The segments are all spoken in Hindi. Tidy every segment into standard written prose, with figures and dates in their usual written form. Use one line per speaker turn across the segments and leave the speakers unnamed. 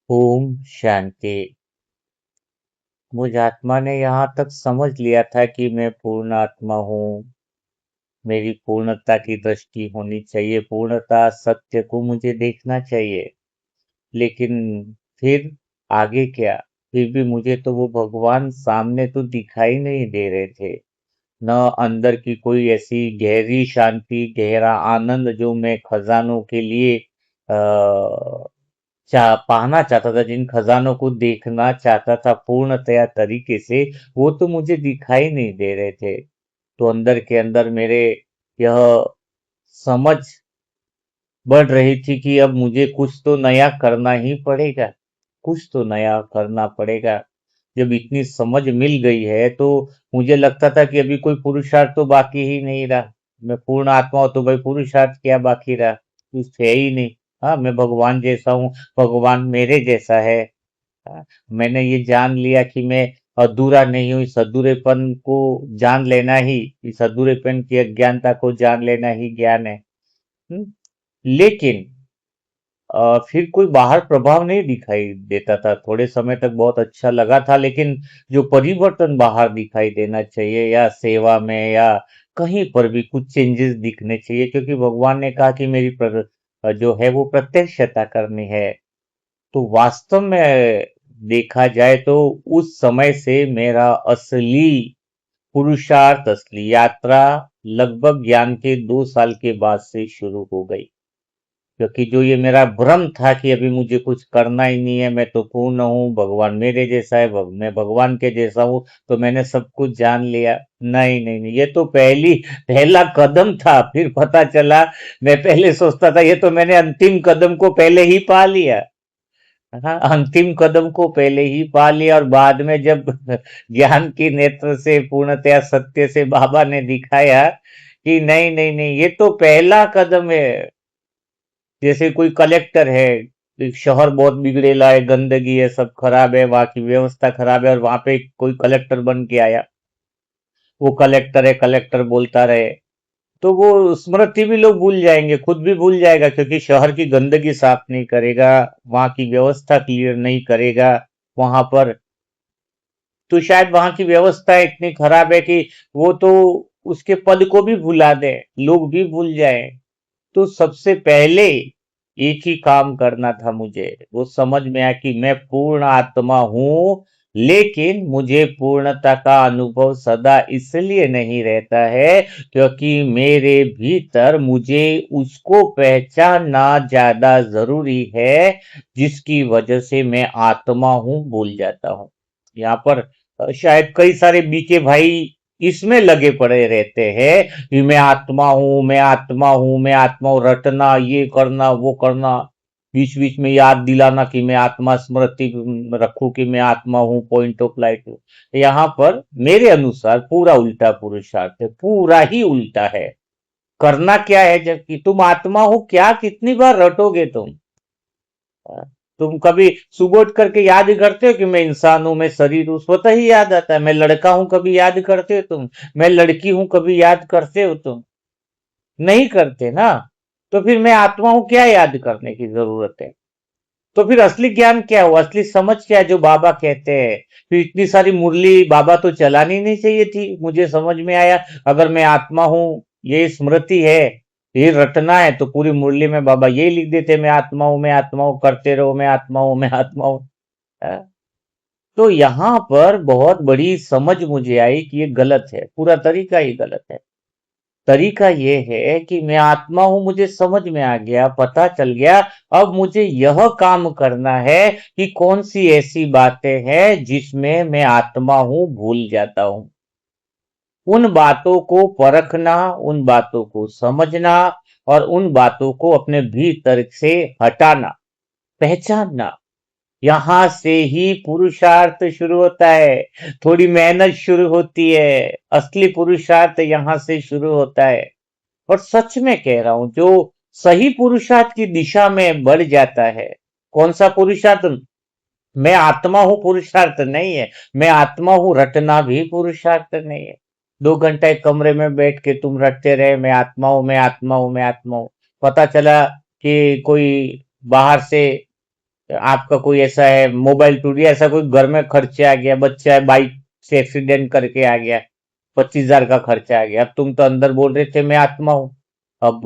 ओम शांति। मुझ आत्मा ने यहाँ तक समझ लिया था कि मैं पूर्ण आत्मा हूँ। मेरी पूर्णता की दृष्टि होनी चाहिए, पूर्णता सत्य को मुझे देखना चाहिए। लेकिन फिर आगे क्या? फिर भी मुझे तो वो भगवान सामने तो दिखाई नहीं दे रहे थे। न अंदर की कोई ऐसी गहरी शांति, गहरा आनंद जो मैं खजानों के लिए पाना चाहता था, जिन खजानों को देखना चाहता था पूर्णतया तरीके से, वो तो मुझे दिखाई नहीं दे रहे थे। तो अंदर के अंदर मेरे यह समझ बढ़ रही थी कि अब मुझे कुछ तो नया करना ही पड़ेगा, कुछ तो नया करना पड़ेगा। जब इतनी समझ मिल गई है तो मुझे लगता था कि अभी कोई पुरुषार्थ तो बाकी ही नहीं रहा। मैं पूर्ण आत्मा हूं तो भाई पुरुषार्थ क्या बाकी रहा? कुछ है ही नहीं। हाँ, मैं भगवान जैसा हूँ, भगवान मेरे जैसा है। हाँ, मैंने ये जान लिया कि मैं अधूरा नहीं हूँ। इस अधूरेपन को जान लेना ही, इस अधूरेपन की अज्ञानता को जान लेना ही ज्ञान है। हम्म? लेकिन फिर कोई बाहर प्रभाव नहीं दिखाई देता था। थोड़े समय तक बहुत अच्छा लगा था, लेकिन जो परिवर्तन बाहर दिखाई देना चाहिए, या सेवा में या कहीं पर भी कुछ चेंजेस दिखने चाहिए, क्योंकि भगवान ने कहा कि मेरी जो है वो प्रत्यक्षता करनी है। तो वास्तव में देखा जाए तो उस समय से मेरा असली पुरुषार्थ, असली यात्रा लगभग ज्ञान के 2 साल के बाद से शुरू हो गई। क्योंकि जो ये मेरा भ्रम था कि अभी मुझे कुछ करना ही नहीं है, मैं तो पूर्ण हूँ, भगवान मेरे जैसा है, मैं भगवान के जैसा हूँ, तो मैंने सब कुछ जान लिया। नहीं नहीं नहीं, ये तो पहला कदम था। फिर पता चला, मैं पहले सोचता था ये तो मैंने अंतिम कदम को पहले ही पा लिया। हाँ, अंतिम कदम को पहले ही पा लिया। और बाद में जब ज्ञान की नेत्र से, पूर्णतया सत्य से बाबा ने दिखाया कि नहीं नहीं नहीं, ये तो पहला कदम है। जैसे कोई कलेक्टर है, एक शहर बहुत बिगड़ेला है, गंदगी है, सब खराब है, वहां की व्यवस्था खराब है, और वहां पे कोई कलेक्टर बन के आया। वो कलेक्टर है, कलेक्टर बोलता रहे, तो वो स्मृति भी लोग भूल जाएंगे, खुद भी भूल जाएगा, क्योंकि शहर की गंदगी साफ नहीं करेगा, वहां की व्यवस्था क्लियर नहीं करेगा वहां पर। तो शायद वहां की व्यवस्था इतनी खराब है कि वो तो उसके पद को भी भुला दे, लोग भी भूल जाए। तो सबसे पहले एक ही काम करना था मुझे। वो समझ में आया कि मैं पूर्ण आत्मा हूं, लेकिन मुझे पूर्णता का अनुभव सदा इसलिए नहीं रहता है क्योंकि मेरे भीतर मुझे उसको पहचानना ज्यादा जरूरी है, जिसकी वजह से मैं आत्मा हूं भूल जाता हूं। यहाँ पर शायद कई सारे बीके भाई इसमें लगे पड़े रहते हैं कि मैं आत्मा हूं, मैं आत्मा हूं, मैं आत्मा हूं, रटना, ये करना, वो करना, बीच बीच में याद दिलाना कि मैं आत्मा, स्मृति रखूं कि मैं आत्मा हूं, पॉइंट ऑफ लाइट हूं। यहाँ पर मेरे अनुसार पूरा उल्टा पुरुषार्थ है, पूरा ही उल्टा है। करना क्या है? जबकि तुम आत्मा हो, क्या कितनी बार रटोगे तुम? तुम कभी सुबह उठ करके याद करते हो कि मैं इंसान हूं, मैं शरीर हूं? स्वतः ही याद आता है। मैं लड़का हूं, कभी याद करते हो तुम? मैं लड़की हूं, कभी याद करते हो तुम? नहीं करते ना। तो फिर मैं आत्मा हूं, क्या याद करने की जरूरत है? तो फिर असली ज्ञान क्या हुआ, असली समझ क्या है जो बाबा कहते हैं? फिर इतनी सारी मुरली बाबा तो चलानी नहीं चाहिए थी। मुझे समझ में आया, अगर मैं आत्मा हूं, ये स्मृति है, ये रटना है, तो पूरी मुरली में बाबा यही लिख देते, मैं आत्मा हूं, मैं आत्मा हूं, करते रहो, मैं आत्मा हूं, मैं आत्मा हूं। तो यहाँ पर बहुत बड़ी समझ मुझे आई कि ये गलत है, पूरा तरीका ही गलत है। तरीका ये है कि मैं आत्मा हूं, मुझे समझ में आ गया, पता चल गया। अब मुझे यह काम करना है कि कौन सी ऐसी बातें हैं जिसमें मैं आत्मा हूं भूल जाता हूं। उन बातों को परखना, उन बातों को समझना, और उन बातों को अपने भीतर से हटाना, पहचानना। यहां से ही पुरुषार्थ शुरू होता है। थोड़ी मेहनत शुरू होती है। असली पुरुषार्थ यहां से शुरू होता है। और सच में कह रहा हूं, जो सही पुरुषार्थ की दिशा में बढ़ जाता है। कौन सा पुरुषार्थ? मैं आत्मा हूं पुरुषार्थ नहीं है। मैं आत्मा हूं रटना भी पुरुषार्थ नहीं है। 2 घंटा एक कमरे में बैठ के तुम रटते रहे, मैं आत्मा हूं, मैं आत्मा हूं, मैं आत्मा हूं। पता चला कि कोई बाहर से आपका कोई ऐसा है मोबाइल टूट गया, ऐसा कोई घर में खर्चा आ गया, बच्चा है बाइक से एक्सीडेंट करके आ गया, 25,000 का खर्चा आ गया। अब तुम तो अंदर बोल रहे थे मैं आत्मा हूं। अब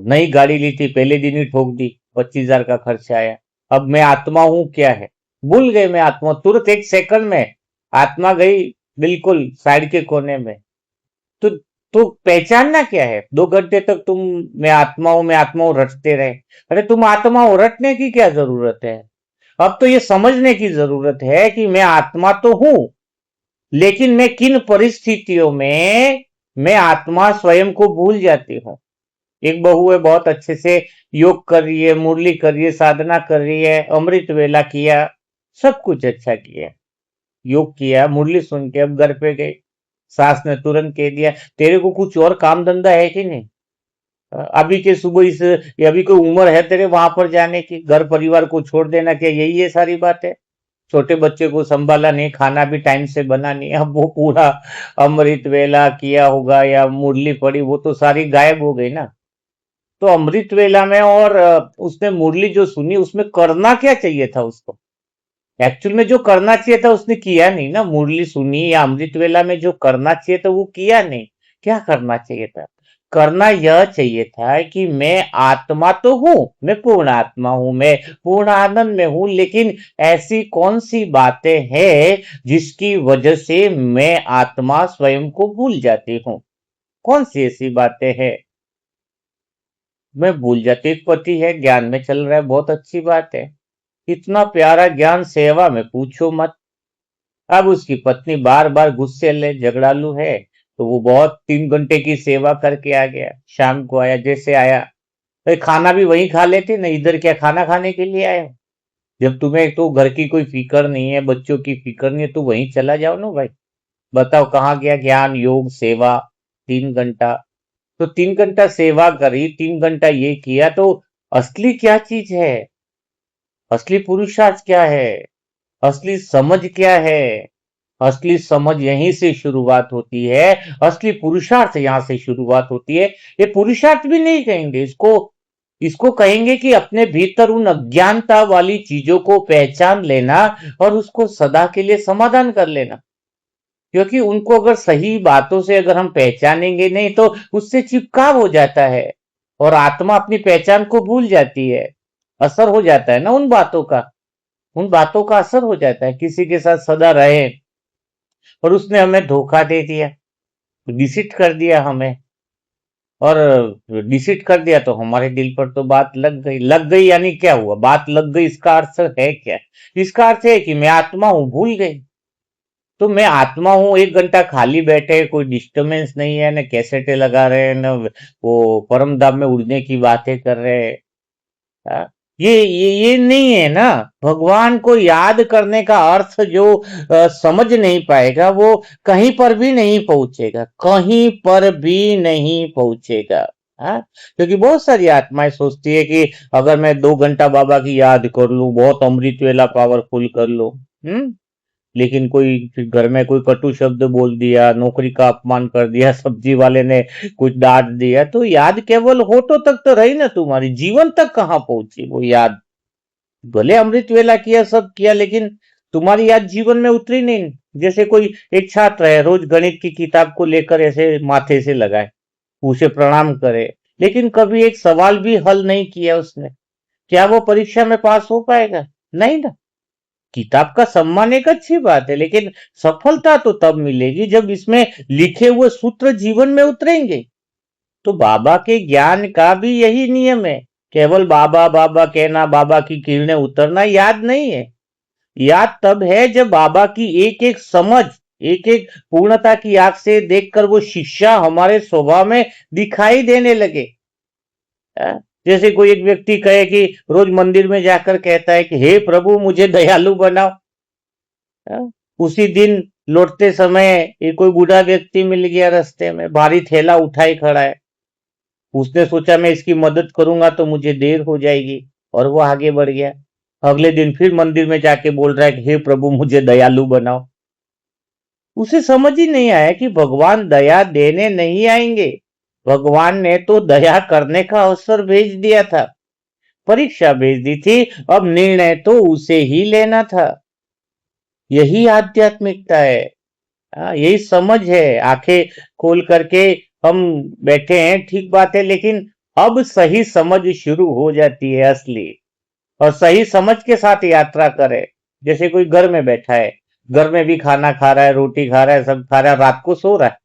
नई गाड़ी ली थी, पहले दिन ही ठोक दी, 25,000 का खर्चा आया। अब मैं आत्मा हूं क्या है, भूल गए मैं आत्मा, तुरंत एक सेकंड में आत्मा गई बिल्कुल साइड के कोने में। तो तो पहचानना क्या है, 2 घंटे तक तुम मैं आत्मा हूं रटते रहे। अरे तुम आत्मा हो, रटने की क्या जरूरत है। अब तो ये समझने की जरूरत है कि मैं आत्मा तो हूं, लेकिन मैं किन परिस्थितियों में मैं आत्मा स्वयं को भूल जाती हूँ। एक बहू है, बहुत अच्छे से योग कर रही है, मुरली कर रही है, साधना कर रही है, अमृत वेला किया, सब कुछ अच्छा किया, योग किया, मुरली सुन के अब घर पे गई। सास ने तुरंत कह दिया तेरे को कुछ और काम धंधा है कि नहीं, अभी के सुबह इस ये अभी कोई उम्र है तेरे वहां पर जाने की, घर परिवार को छोड़ देना, क्या यही है सारी बात है। छोटे बच्चे को संभाला नहीं, खाना भी टाइम से बना नहीं, अब वो पूरा अमृत वेला किया होगा या मुरली पड़ी, वो तो सारी गायब हो गई ना। तो अमृत वेला में और उसने मुरली जो सुनी उसमें करना क्या चाहिए था उसको, एक्चुअल में जो करना चाहिए था उसने किया नहीं ना। मुरली सुनी या अमृत वेला में जो करना चाहिए था वो किया नहीं। क्या करना चाहिए था, करना यह चाहिए था कि मैं आत्मा तो हूं, मैं पूर्ण आत्मा हूं, मैं पूर्ण आनंद में हूं, लेकिन ऐसी कौन सी बातें हैं जिसकी वजह से मैं आत्मा स्वयं को भूल जाती हूँ। कौन सी ऐसी बातें हैं, मैं भूल जाती। एक पति है, ज्ञान में चल रहा है, बहुत अच्छी बात है, इतना प्यारा ज्ञान, सेवा में पूछो मत। अब उसकी पत्नी बार बार गुस्से झगड़ालू है, तो वो बहुत 3 घंटे की सेवा करके आ गया, शाम को आया, जैसे आया तो खाना भी वहीं खा लेते ना, इधर क्या खाना खाने के लिए आए हो। जब तुम्हें तो घर की कोई फिक्र नहीं है, बच्चों की फिक्र नहीं है, तो वहीं चला जाओ ना भाई। बताओ कहाँ गया ज्ञान, योग, सेवा, 3 घंटा। तो 3 घंटा सेवा करी, 3 घंटा ये किया, तो असली क्या चीज है, असली पुरुषार्थ क्या है, असली समझ क्या है। असली समझ यहीं से शुरुआत होती है, असली पुरुषार्थ यहां से शुरुआत होती है। ये पुरुषार्थ भी नहीं कहेंगे इसको, इसको कहेंगे कि अपने भीतर उन अज्ञानता वाली चीजों को पहचान लेना और उसको सदा के लिए समाधान कर लेना। क्योंकि उनको अगर सही बातों से अगर हम पहचानेंगे नहीं तो उससे चिपकाव हो जाता है, और आत्मा अपनी पहचान को भूल जाती है, असर हो जाता है ना उन बातों का, उन बातों का असर हो जाता है। किसी के साथ सदा रहे और उसने हमें धोखा दे दिया, डिसीट कर दिया हमें, और डिसीट कर दिया तो हमारे दिल पर तो बात लग गई। लग गई यानी क्या हुआ, बात लग गई, इसका अर्थ है क्या, इसका अर्थ है कि मैं आत्मा हूं, भूल गई। तो मैं आत्मा हूं, 1 घंटा खाली बैठे, कोई डिस्टरबेंस नहीं है, न कैसेटे लगा रहे हैं, न वो परम धाम में उड़ने की बातें कर रहे हैं। हाँ, ये नहीं है ना। भगवान को याद करने का अर्थ जो समझ नहीं पाएगा वो कहीं पर भी नहीं पहुंचेगा, कहीं पर भी नहीं पहुंचेगा। हाँ, क्योंकि बहुत सारी आत्माएं सोचती है कि अगर मैं 2 घंटा बाबा की याद कर लूं, बहुत अमृत वेला पावरफुल कर लूं, लेकिन कोई फिर घर में कोई कटु शब्द बोल दिया, नौकरी का अपमान कर दिया, सब्जी वाले ने कुछ डांट दिया, तो याद केवल होठों तक तो रही ना, तुम्हारी जीवन तक कहाँ पहुंची वो याद। भले अमृत वेला किया, सब किया, लेकिन तुम्हारी याद जीवन में उतरी नहीं। जैसे कोई एक छात्र है, रोज गणित की किताब को लेकर ऐसे माथे से लगाए, उसे प्रणाम करे, लेकिन कभी एक सवाल भी हल नहीं किया उसने, क्या वो परीक्षा में पास हो पाएगा, नहीं ना। किताब का सम्मान एक अच्छी बात है, लेकिन सफलता तो तब मिलेगी जब इसमें लिखे हुए सूत्र जीवन में उतरेंगे। तो बाबा के ज्ञान का भी यही नियम है, केवल बाबा बाबा कहना, बाबा की किरणें उतरना याद नहीं है। याद तब है जब बाबा की एक एक समझ, एक एक पूर्णता की आंख से देखकर वो शिक्षा हमारे स्वभाव में दिखाई देने लगे। जैसे कोई एक व्यक्ति कहे कि रोज मंदिर में जाकर कहता है कि हे प्रभु मुझे दयालु बनाओ, उसी दिन लौटते समय ये कोई बूढ़ा व्यक्ति मिल गया रास्ते में, भारी थैला उठाए खड़ा है, उसने सोचा मैं इसकी मदद करूंगा तो मुझे देर हो जाएगी, और वो आगे बढ़ गया। अगले दिन फिर मंदिर में जाके बोल रहा है कि हे प्रभु मुझे दयालु बनाओ। उसे समझ ही नहीं आया कि भगवान दया देने नहीं आएंगे, भगवान ने तो दया करने का अवसर भेज दिया था। परीक्षा भेज दी थी, अब निर्णय तो उसे ही लेना था। यही आध्यात्मिकता है। यही समझ है। आंखें खोल करके हम बैठे हैं, ठीक बात है, लेकिन अब सही समझ शुरू हो जाती है असली। और सही समझ के साथ यात्रा करे। जैसे कोई घर में बैठा है, घर में भी खाना खा रहा है, रोटी खा रहा है, सब खा रहा है, रात को सो रहा है,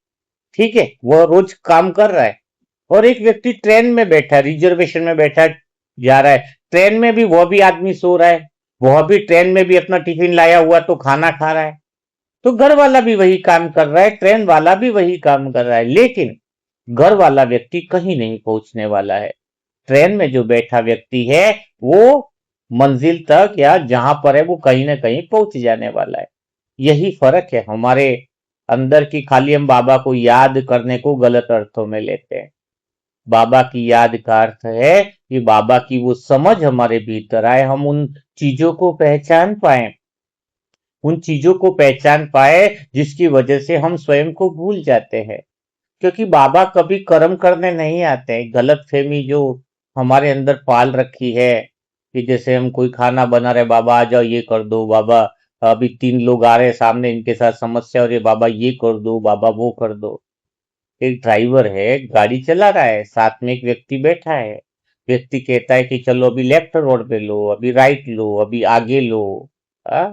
ठीक है, वह रोज काम कर रहा है। और एक व्यक्ति ट्रेन में बैठा है, रिजर्वेशन में बैठा जा रहा है, ट्रेन में भी वह भी आदमी सो रहा है, वह भी ट्रेन में भी अपना टिफिन लाया हुआ तो खाना खा रहा है। तो घर वाला भी वही काम कर रहा है, ट्रेन वाला भी वही काम कर रहा है, लेकिन घर वाला व्यक्ति कहीं नहीं पहुंचने वाला है। ट्रेन में जो बैठा व्यक्ति है वो मंजिल तक या जहां पर है वो कहीं ना कहीं पहुंच जाने वाला है। यही फर्क है हमारे अंदर की। खाली हम बाबा को याद करने को गलत अर्थों में लेते हैं। बाबा की याद का अर्थ है कि बाबा की वो समझ हमारे भीतर आए, हम उन चीजों को पहचान पाए, उन चीजों को पहचान पाए जिसकी वजह से हम स्वयं को भूल जाते हैं। क्योंकि बाबा कभी कर्म करने नहीं आते। गलत फहमी जो हमारे अंदर पाल रखी है कि जैसे हम कोई खाना बना रहे, बाबा आ जाओ ये कर दो, बाबा अभी 3 लोग आ रहे हैं सामने, इनके साथ समस्या हो रही है, बाबा ये कर दो, बाबा वो कर दो। एक ड्राइवर है, गाड़ी चला रहा है, साथ में एक व्यक्ति बैठा है। व्यक्ति कहता है कि चलो अभी लेफ्ट रोड पे लो, अभी राइट लो, अभी आगे लो। आ?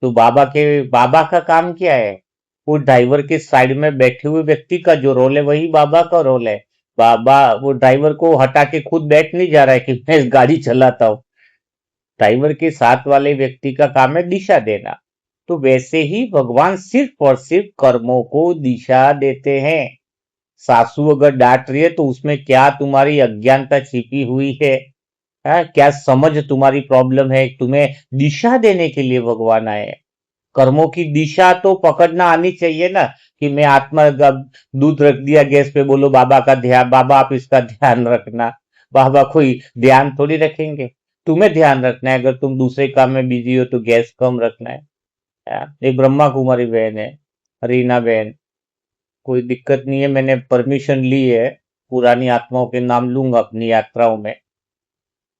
तो बाबा का काम क्या है? वो ड्राइवर के साइड में बैठे हुए व्यक्ति का जो रोल है वही बाबा का रोल है। बाबा वो ड्राइवर को हटा के खुद बैठ नहीं जा रहा है कि मैं गाड़ी चलाता हूँ। ड्राइवर के साथ वाले व्यक्ति का काम है दिशा देना। तो वैसे ही भगवान सिर्फ और सिर्फ कर्मों को दिशा देते हैं। सासू अगर डांट रही है तो उसमें क्या तुम्हारी अज्ञानता छिपी हुई है? क्या समझ तुम्हारी प्रॉब्लम है? तुम्हें दिशा देने के लिए भगवान आए हैं। कर्मों की दिशा तो पकड़ना आनी चाहिए ना। कि मैं आत्मा दूध रख दिया गैस पे, बोलो बाबा का ध्यान, बाबा आप इसका ध्यान रखना। बाबा कोई ध्यान थोड़ी रखेंगे। तुम्हें ध्यान रखना है, अगर तुम दूसरे काम में बिजी हो तो गैस कम रखना है। एक ब्रह्मा कुमारी बहन है, रीना बहन, कोई दिक्कत नहीं है, मैंने परमिशन ली है, पुरानी आत्माओं के नाम लूंगा अपनी यात्राओं में।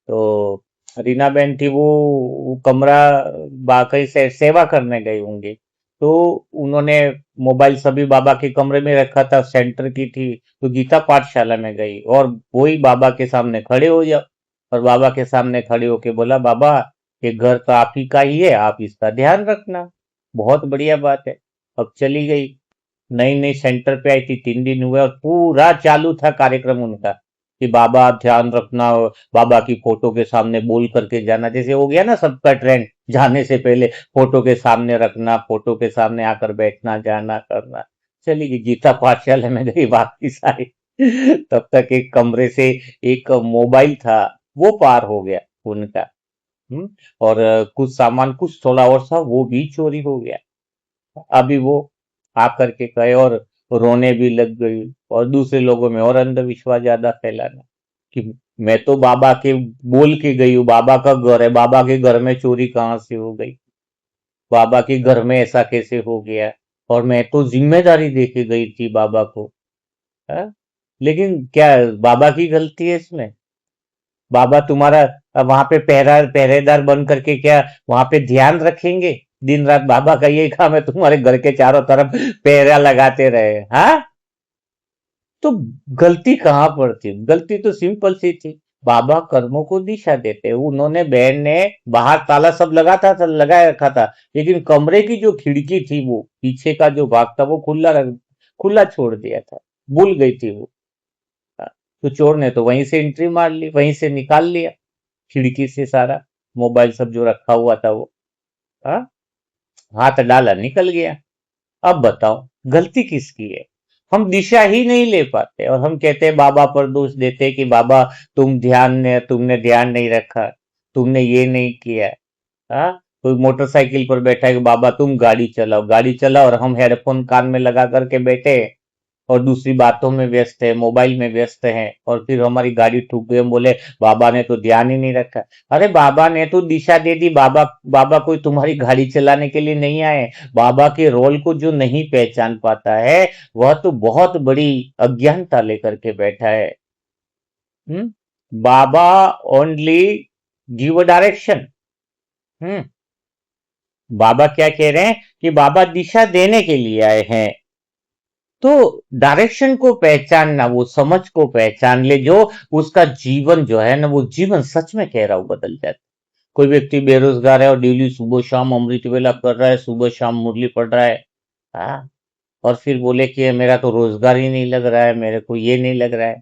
तो रीना बहन थी, वो कमरा बाकई से सेवा करने गई होंगी। तो उन्होंने मोबाइल सभी बाबा के कमरे में रखा था, सेंटर की थी, तो गीता पाठशाला में गई और वही बाबा के सामने खड़े हो जाओ। और बाबा के सामने खड़े होके बोला, बाबा ये घर तो आप ही का ही है, आप इसका ध्यान रखना। बहुत बढ़िया बात है। अब चली गई, नई नई सेंटर पे आई थी, 3 दिन हुए और पूरा चालू था कार्यक्रम उनका कि बाबा ध्यान रखना, बाबा की फोटो के सामने बोल करके जाना। जैसे हो गया ना सबका ट्रेंड, जाने से पहले फोटो के सामने रखना, फोटो के सामने आकर बैठना, जाना करना। चली गई, गीता पाठशाला में गई वापिस आई। तब तक एक कमरे से एक मोबाइल था वो पार हो गया उनका। और कुछ सामान कुछ थोड़ा और था वो भी चोरी हो गया। अभी वो आकर के कहे और रोने भी लग गई, और दूसरे लोगों में और अंधविश्वास ज्यादा फैलाना कि मैं तो बाबा के बोल के गई हूँ, बाबा का घर है, बाबा के घर में चोरी कहाँ से हो गई, बाबा के घर में ऐसा कैसे हो गया, और मैं तो जिम्मेदारी दे के गई थी बाबा को। है? लेकिन क्या बाबा की गलती है इसमें? बाबा तुम्हारा वहां पे पहरेदार बन करके क्या वहां पे ध्यान रखेंगे? दिन रात बाबा का यही काम है, तुम्हारे घर के चारों तरफ पहरा लगाते रहे। हाँ, तो गलती कहाँ पर थी? गलती तो सिंपल सी थी। बाबा कर्मों को दिशा देते, उन्होंने, बहन ने बाहर ताला सब लगाया रखा था, लेकिन कमरे की जो खिड़की थी, वो पीछे का जो भाग था वो खुला छोड़ दिया था, भूल गई थी वो। तो चोर ने तो वहीं से एंट्री मार ली, वहीं से निकाल लिया खिड़की से सारा मोबाइल सब जो रखा हुआ था वो। हाँ, हाथ डाला निकल गया। अब बताओ गलती किसकी है? हम दिशा ही नहीं ले पाते और हम कहते हैं, बाबा पर दोष देते हैं कि बाबा तुमने ध्यान नहीं रखा, तुमने ये नहीं किया। हाँ, कोई मोटरसाइकिल पर बैठा है कि बाबा तुम गाड़ी चलाओ, और हम हेडफोन कान में लगा करके बैठे हैं और दूसरी बातों में व्यस्त है, मोबाइल में व्यस्त है, और फिर हमारी गाड़ी ठुक गई, हम बोले बाबा ने तो ध्यान ही नहीं रखा। अरे बाबा ने तो दिशा दे दी, बाबा बाबा कोई तुम्हारी गाड़ी चलाने के लिए नहीं आए। बाबा के रोल को जो नहीं पहचान पाता है वह तो बहुत बड़ी अज्ञानता लेकर के बैठा है। हम्म बाबा ओनली गिव अ डायरेक्शन। हम्म बाबा क्या कह रहे हैं कि बाबा दिशा देने के लिए आए हैं। तो डायरेक्शन को पहचानना, वो समझ को पहचान ले जो, उसका जीवन जो है ना, वो जीवन सच में कह रहा हूं बदल जाता है। कोई व्यक्ति बेरोजगार है और डेली सुबह शाम अमृत वेला कर रहा है, सुबह शाम मुरली पढ़ रहा है, हाँ, और फिर बोले कि मेरा तो रोजगार ही नहीं लग रहा है, मेरे को ये नहीं लग रहा है,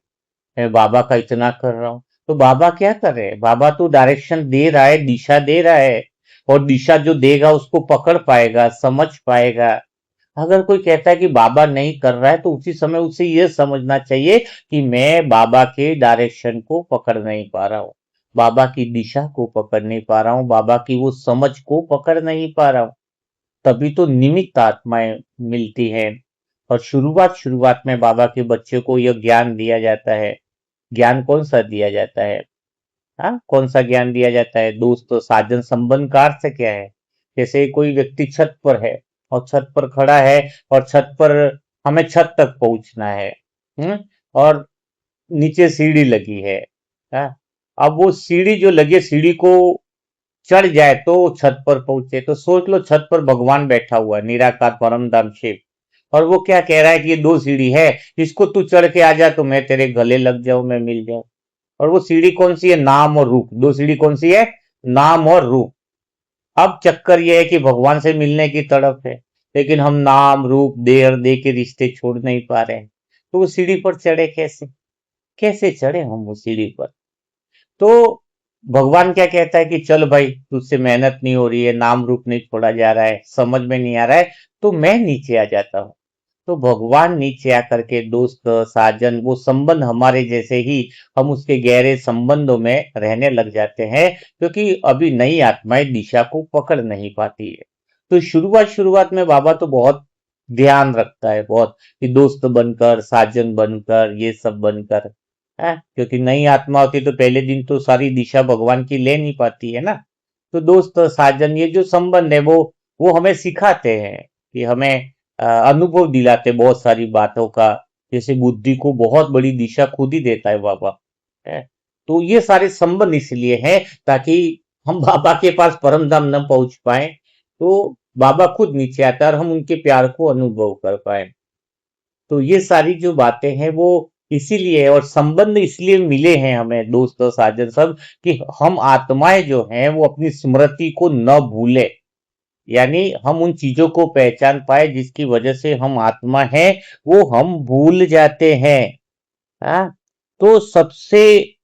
मैं बाबा का इतना कर रहा हूं। तो बाबा क्या कर रहे हैं? बाबा तो डायरेक्शन दे रहा है, दिशा दे रहा है, और दिशा जो देगा उसको पकड़ पाएगा, समझ पाएगा। अगर कोई कहता है कि बाबा नहीं कर रहा है, तो उसी समय उसे यह समझना चाहिए कि मैं बाबा के डायरेक्शन को पकड़ नहीं पा रहा हूं, बाबा की दिशा को पकड़ नहीं पा रहा हूं, बाबा की वो समझ को पकड़ नहीं पा रहा हूं। तभी तो निमित्त आत्माएं मिलती हैं, और शुरुआत शुरुआत में बाबा के बच्चे को यह ज्ञान दिया जाता है। ज्ञान कौन सा दिया जाता है? हाँ, कौन सा ज्ञान दिया जाता है? दोस्त साजन संबंध का अर्थ क्या है? जैसे कोई व्यक्ति छत पर है, और छत पर खड़ा है, और छत पर हमें छत तक पहुंचना है, हम्म और नीचे सीढ़ी लगी है, हाँ। अब वो सीढ़ी जो लगी है, सीढ़ी को चढ़ जाए तो छत पर पहुंचे। तो सोच लो, छत पर भगवान बैठा हुआ है, निराकार परम धाम शिव, और वो क्या कह रहा है कि ये दो सीढ़ी है, इसको तू चढ़ के आ जा तो मैं तेरे गले लग जाऊं, मैं मिल जाऊं। और वो सीढ़ी कौन सी है? नाम और रूप। दो सीढ़ी कौन सी है? नाम और रूप। अब चक्कर यह है कि भगवान से मिलने की तड़प है, लेकिन हम नाम रूप दे और दे के रिश्ते छोड़ नहीं पा रहे हैं। तो वो सीढ़ी पर चढ़े कैसे? कैसे चढ़े हम वो सीढ़ी पर? तो भगवान क्या कहता है कि चल भाई, तुझसे मेहनत नहीं हो रही है, नाम रूप नहीं छोड़ा जा रहा है, समझ में नहीं आ रहा है, तो मैं नीचे आ जाता हूं। तो भगवान नीचे आकर के दोस्त साजन, वो संबंध हमारे जैसे ही, हम उसके गहरे संबंधों में रहने लग जाते हैं, क्योंकि अभी नई आत्माएं दिशा को पकड़ नहीं पाती है। तो शुरुआत शुरुआत में बाबा तो बहुत ध्यान रखता है, बहुत, कि दोस्त बनकर, साजन बनकर, ये सब बनकर, है, क्योंकि नई आत्मा होती है तो पहले दिन तो सारी दिशा भगवान की ले नहीं पाती है ना। तो दोस्त साजन, ये जो संबंध है, वो हमें सिखाते हैं, कि हमें अनुभव दिलाते हैं बहुत सारी बातों का। जैसे बुद्धि को बहुत बड़ी दिशा खुद ही देता है बाबा, है। तो ये सारे संबंध इसलिए हैं ताकि हम बाबा के पास परम धाम न पहुंच पाए, तो बाबा खुद नीचे आता है और हम उनके प्यार को अनुभव कर पाए। तो ये सारी जो बातें हैं वो इसीलिए, और संबंध इसलिए मिले हैं हमें दोस्त और साजन सब, कि हम आत्माएं जो हैं वो अपनी स्मृति को न भूले, यानी हम उन चीजों को पहचान पाए जिसकी वजह से हम आत्मा हैं, वो हम भूल जाते हैं। हाँ, तो सबसे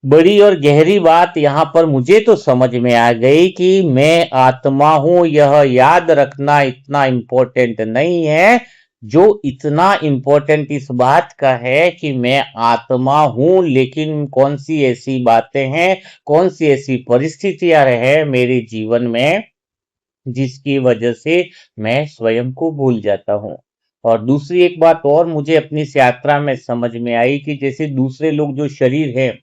बड़ी और गहरी बात यहां पर मुझे तो समझ में आ गई कि मैं आत्मा हूं, यह याद रखना इतना इम्पोर्टेंट नहीं है। जो इतना इम्पोर्टेंट इस बात का है कि मैं आत्मा हूं, लेकिन कौन सी ऐसी बातें हैं, कौन सी ऐसी परिस्थितियां रहे मेरे जीवन में, जिसकी वजह से मैं स्वयं को भूल जाता हूं। और दूसरी एक बात और मुझे अपनी इस यात्रा में समझ में आई, कि जैसे दूसरे लोग जो शरीर है,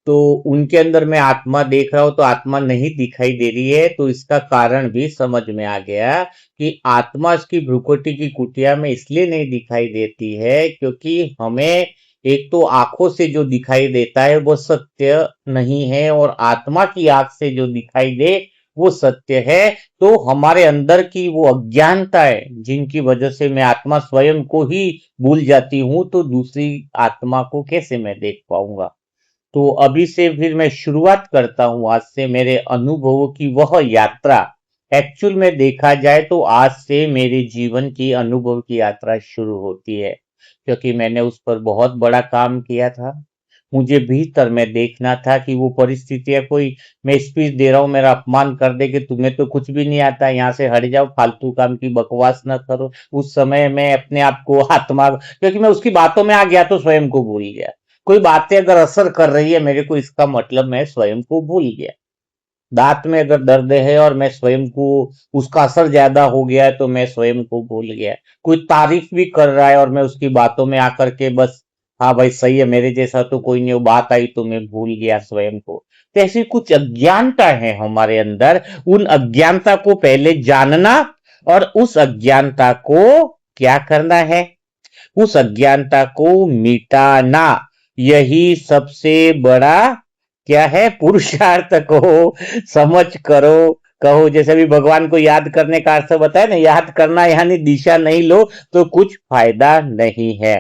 तो उनके अंदर मैं आत्मा देख रहा हूं तो आत्मा नहीं दिखाई दे रही है। तो इसका कारण भी समझ में आ गया कि आत्मा उसकी भ्रुकुटी की कुटिया में इसलिए नहीं दिखाई देती है, क्योंकि हमें एक तो आंखों से जो दिखाई देता है वो सत्य नहीं है, और आत्मा की आंख से जो दिखाई दे वो सत्य है। तो हमारे अंदर की वो अज्ञानता है, जिनकी वजह से मैं आत्मा स्वयं को ही भूल जाती हूं, तो दूसरी आत्मा को कैसे मैं देख पाऊंगा? तो अभी से फिर मैं शुरुआत करता हूं, आज से मेरे अनुभवों की वह यात्रा। एक्चुअल में देखा जाए तो आज से मेरे जीवन की अनुभव की यात्रा शुरू होती है, क्योंकि मैंने उस पर बहुत बड़ा काम किया था। मुझे भीतर में देखना था कि वो परिस्थितियां, कोई, मैं स्पीच दे रहा हूं, मेरा अपमान कर दे कि तुम्हें तो कुछ भी नहीं आता, यहाँ से हट जाओ, फालतू काम की बकवास न करो। उस समय मैं अपने आप को आत्मा, क्योंकि मैं उसकी बातों में आ गया तो स्वयं को भूल गया। कोई बातें अगर असर कर रही है मेरे को, इसका मतलब मैं स्वयं को भूल गया। दांत में अगर दर्द है और मैं स्वयं को, उसका असर ज्यादा हो गया है तो मैं स्वयं को भूल गया। कोई तारीफ भी कर रहा है और मैं उसकी बातों में आकर के बस, हाँ भाई सही है, मेरे जैसा तो कोई नहीं, वो बात आई तो मैं भूल गया स्वयं को। तो ऐसी कुछ अज्ञानता है हमारे अंदर। उन अज्ञानता को पहले जानना, और उस अज्ञानता को क्या करना है? उस अज्ञानता को मिटाना। यही सबसे बड़ा क्या है, पुरुषार्थ को समझ करो, कहो। जैसे अभी भगवान को याद करने का अर्थ बताया ना, याद करना यानी दिशा नहीं लो तो कुछ फायदा नहीं है।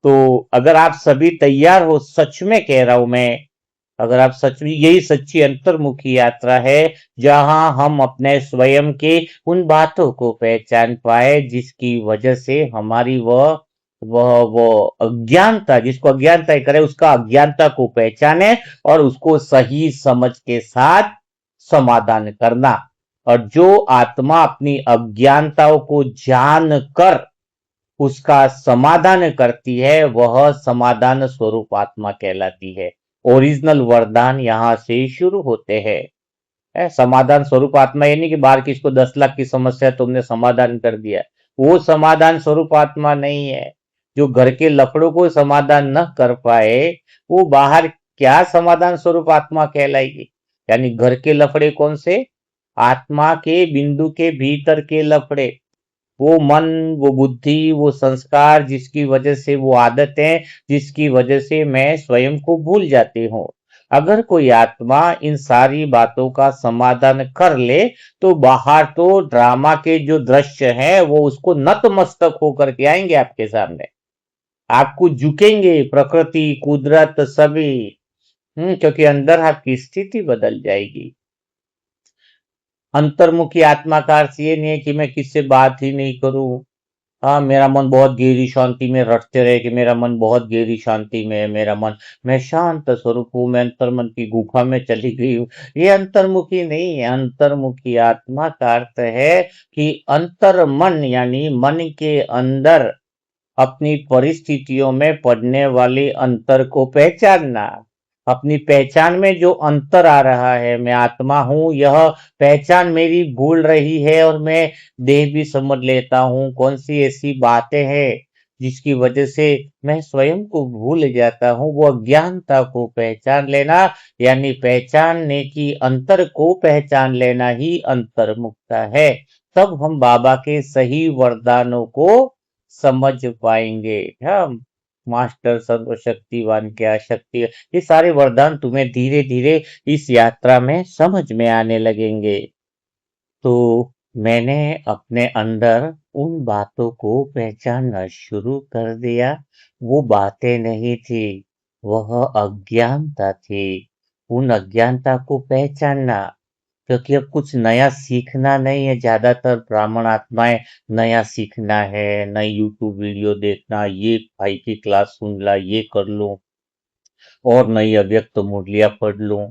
तो अगर आप सभी तैयार हो, सच में कह रहा हूं मैं, अगर आप सच में, यही सच्ची अंतर्मुखी यात्रा है जहां हम अपने स्वयं के उन बातों को पहचान पाए जिसकी वजह से हमारी वो अज्ञानता, जिसको अज्ञानता करे, उसका अज्ञानता को पहचाने और उसको सही समझ के साथ समाधान करना। और जो आत्मा अपनी अज्ञानताओं को जान कर उसका समाधान करती है, वह समाधान स्वरूप आत्मा कहलाती है। ओरिजिनल वरदान यहां से शुरू होते हैं। समाधान स्वरूप आत्मा ये नहीं कि बाहर किसको 10 लाख की समस्या तुमने समाधान कर दिया, वो समाधान स्वरूप आत्मा नहीं है। जो घर के लफड़ों को समाधान न कर पाए, वो बाहर क्या समाधान स्वरूप आत्मा कहलाएगी। यानी घर के लफड़े कौन से, आत्मा के बिंदु के भीतर के लफड़े, वो मन, वो बुद्धि, वो संस्कार, जिसकी वजह से, वो आदतें जिसकी वजह से मैं स्वयं को भूल जाती हूँ। अगर कोई आत्मा इन सारी बातों का समाधान कर ले तो बाहर तो ड्रामा के जो दृश्य हैं वो उसको नतमस्तक होकर के आएंगे आपके सामने। आपको झुकेंगे प्रकृति, कुदरत सभी। क्योंकि अंदर आपकी स्थिति बदल जाएगी। अंतर्मुखी आत्मा का अर्थ ये नहीं है कि मैं किससे बात ही नहीं करूं। हाँ, मेरा मन बहुत गहरी शांति में रटते रहे कि मेरा मन बहुत गहरी शांति में है, मेरा मन, मैं शांत स्वरूप हूँ, मैं अंतर्मन की गुफा में चली गई हूँ। ये अंतर्मुखी नहीं है। अंतर्मुखी आत्मा का अर्थ है कि अंतर्मन यानी मन के अंदर अपनी परिस्थितियों में पड़ने वाले अंतर को पहचानना। अपनी पहचान में जो अंतर आ रहा है, मैं आत्मा हूं, यह पहचान मेरी भूल रही है और मैं देह भी समझ लेता हूं। कौन सी ऐसी बातें हैं जिसकी वजह से मैं स्वयं को भूल जाता हूं, वो अज्ञानता को पहचान लेना, यानी पहचानने की अंतर को पहचान लेना ही अंतर्मुखता है। तब हम बाबा के सही वरदानों को समझ पाएंगे। हाँ, मास्टर सर्वशक्तिवान क्या शक्ति है, ये सारे वरदान तुम्हें धीरे धीरे इस यात्रा में समझ में आने लगेंगे। तो मैंने अपने अंदर उन बातों को पहचानना शुरू कर दिया। वो बातें नहीं थी, वह अज्ञानता थी। उन अज्ञानता को पहचानना, क्योंकि अब कुछ नया सीखना नहीं है। ज्यादातर ब्राह्मण आत्माएं नया सीखना है, नई यूट्यूब वीडियो देखना, ये भाई की क्लास सुन ला, ये कर लूं और नई अव्यक्त मुरलियां पढ़ लूं।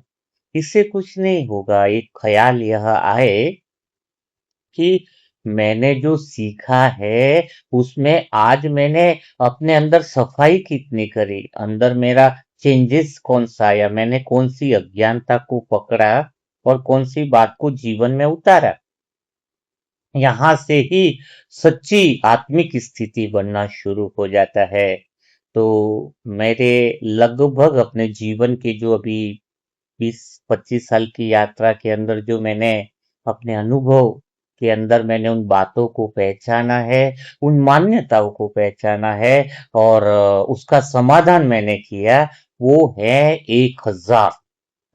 इससे कुछ नहीं होगा। एक ख्याल यह आए कि मैंने जो सीखा है उसमें आज मैंने अपने अंदर सफाई कितनी करी, अंदर मेरा चेंजेस कौन सा आया, मैंने कौन सी अज्ञानता को पकड़ा और कौन सी बात को जीवन में उतारा। यहाँ से ही सच्ची आत्मिक स्थिति बनना शुरू हो जाता है। तो मेरे लगभग अपने जीवन के जो अभी 20-25 साल की यात्रा के अंदर जो मैंने अपने अनुभव के अंदर मैंने उन बातों को पहचाना है, उन मान्यताओं को पहचाना है और उसका समाधान मैंने किया, वो है 1000।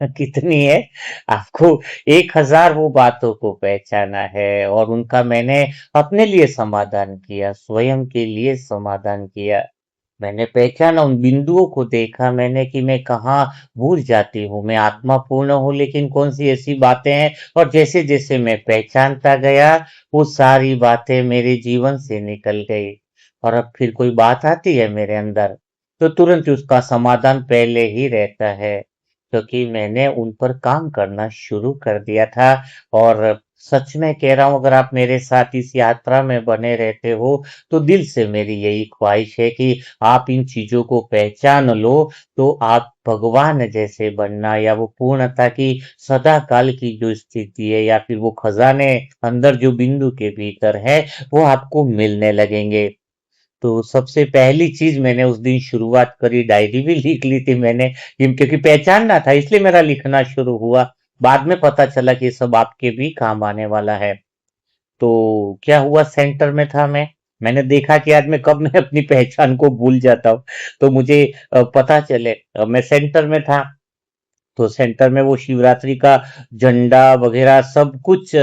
कितनी है, आपको 1000 वो बातों को पहचाना है और उनका मैंने अपने लिए समाधान किया, स्वयं के लिए समाधान किया। मैंने पहचाना, उन बिंदुओं को देखा मैंने कि मैं कहाँ भूल जाती हूँ। मैं आत्मा पूर्ण हूँ लेकिन कौन सी ऐसी बातें हैं, और जैसे जैसे मैं पहचानता गया वो सारी बातें मेरे जीवन से निकल गई। और अब फिर कोई बात आती है मेरे अंदर तो तुरंत उसका समाधान पहले ही रहता है, क्योंकि मैंने उन पर काम करना शुरू कर दिया था। और सच में कह रहा हूँ, अगर आप मेरे साथ इस यात्रा में बने रहते हो तो दिल से मेरी यही ख्वाहिश है कि आप इन चीजों को पहचान लो, तो आप भगवान जैसे बनना, या वो पूर्णता की सदा काल की जो स्थिति है, या फिर वो खजाने अंदर जो बिंदु के भीतर है, वो आपको मिलने लगेंगे। तो सबसे पहली चीज मैंने उस दिन शुरुआत करी, डायरी भी लिख ली थी मैंने, क्योंकि पहचानना था इसलिए मेरा लिखना शुरू हुआ। बाद में पता चला कि ये सब आपके भी काम आने वाला है। तो क्या हुआ, सेंटर में था मैं, मैंने देखा कि आज मैं अपनी पहचान को भूल जाता हूँ। तो मुझे पता चले, मैं सेंटर में था, तो सेंटर में वो शिवरात्रि का झंडा वगैरह सब कुछ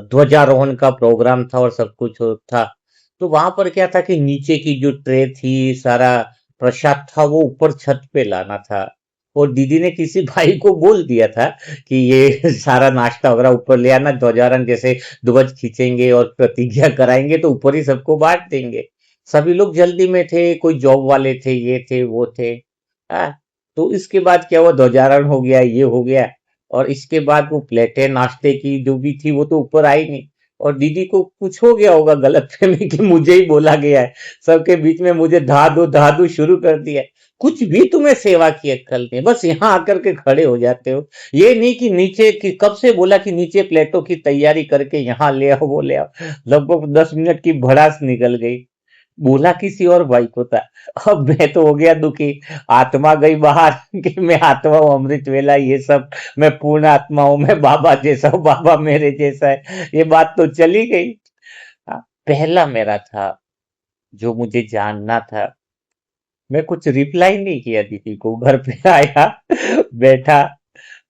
ध्वजारोहण का प्रोग्राम था और सब कुछ था। तो वहां पर क्या था कि नीचे की जो ट्रे थी, सारा प्रसाद था, वो ऊपर छत पे लाना था। और दीदी ने किसी भाई को बोल दिया था कि ये सारा नाश्ता वगैरह ऊपर ले आना, ध्वजारोहण जैसे ध्वज खींचेंगे और प्रतिज्ञा कराएंगे तो ऊपर ही सबको बांट देंगे। सभी लोग जल्दी में थे, कोई जॉब वाले थे, ये थे वो थे। हाँ, तो इसके बाद क्या हुआ, ध्वजारोहण हो गया, ये हो गया। और इसके बाद वो प्लेटें नाश्ते की जो भी थी वो तो ऊपर आई नहीं। और दीदी को कुछ हो गया होगा गलतफहमी कि मुझे ही बोला गया है, सबके बीच में मुझे धा दो शुरू कर दिया है। कुछ भी तुम्हें सेवा की अक्कल नहीं, बस यहाँ आकर के खड़े हो जाते हो। ये नहीं कि नीचे की, कब से बोला कि नीचे प्लेटों की तैयारी करके यहाँ ले आओ, वो ले आओ। लगभग 10 मिनट की भड़ास निकल गई। बोला किसी और भाई को था। अब मैं तो हो गया दुखी, आत्मा गई बाहर कि मैं आत्मा हूँ, अमृत वेला ये सब, मैं पूर्ण आत्मा हूँ, मैं बाबा जैसा हूँ, बाबा मेरे जैसा है, ये बात तो चली गई। हाँ, पहला मेरा था जो मुझे जानना था। मैं कुछ रिप्लाई नहीं किया दीदी को, घर पे आया, बैठा।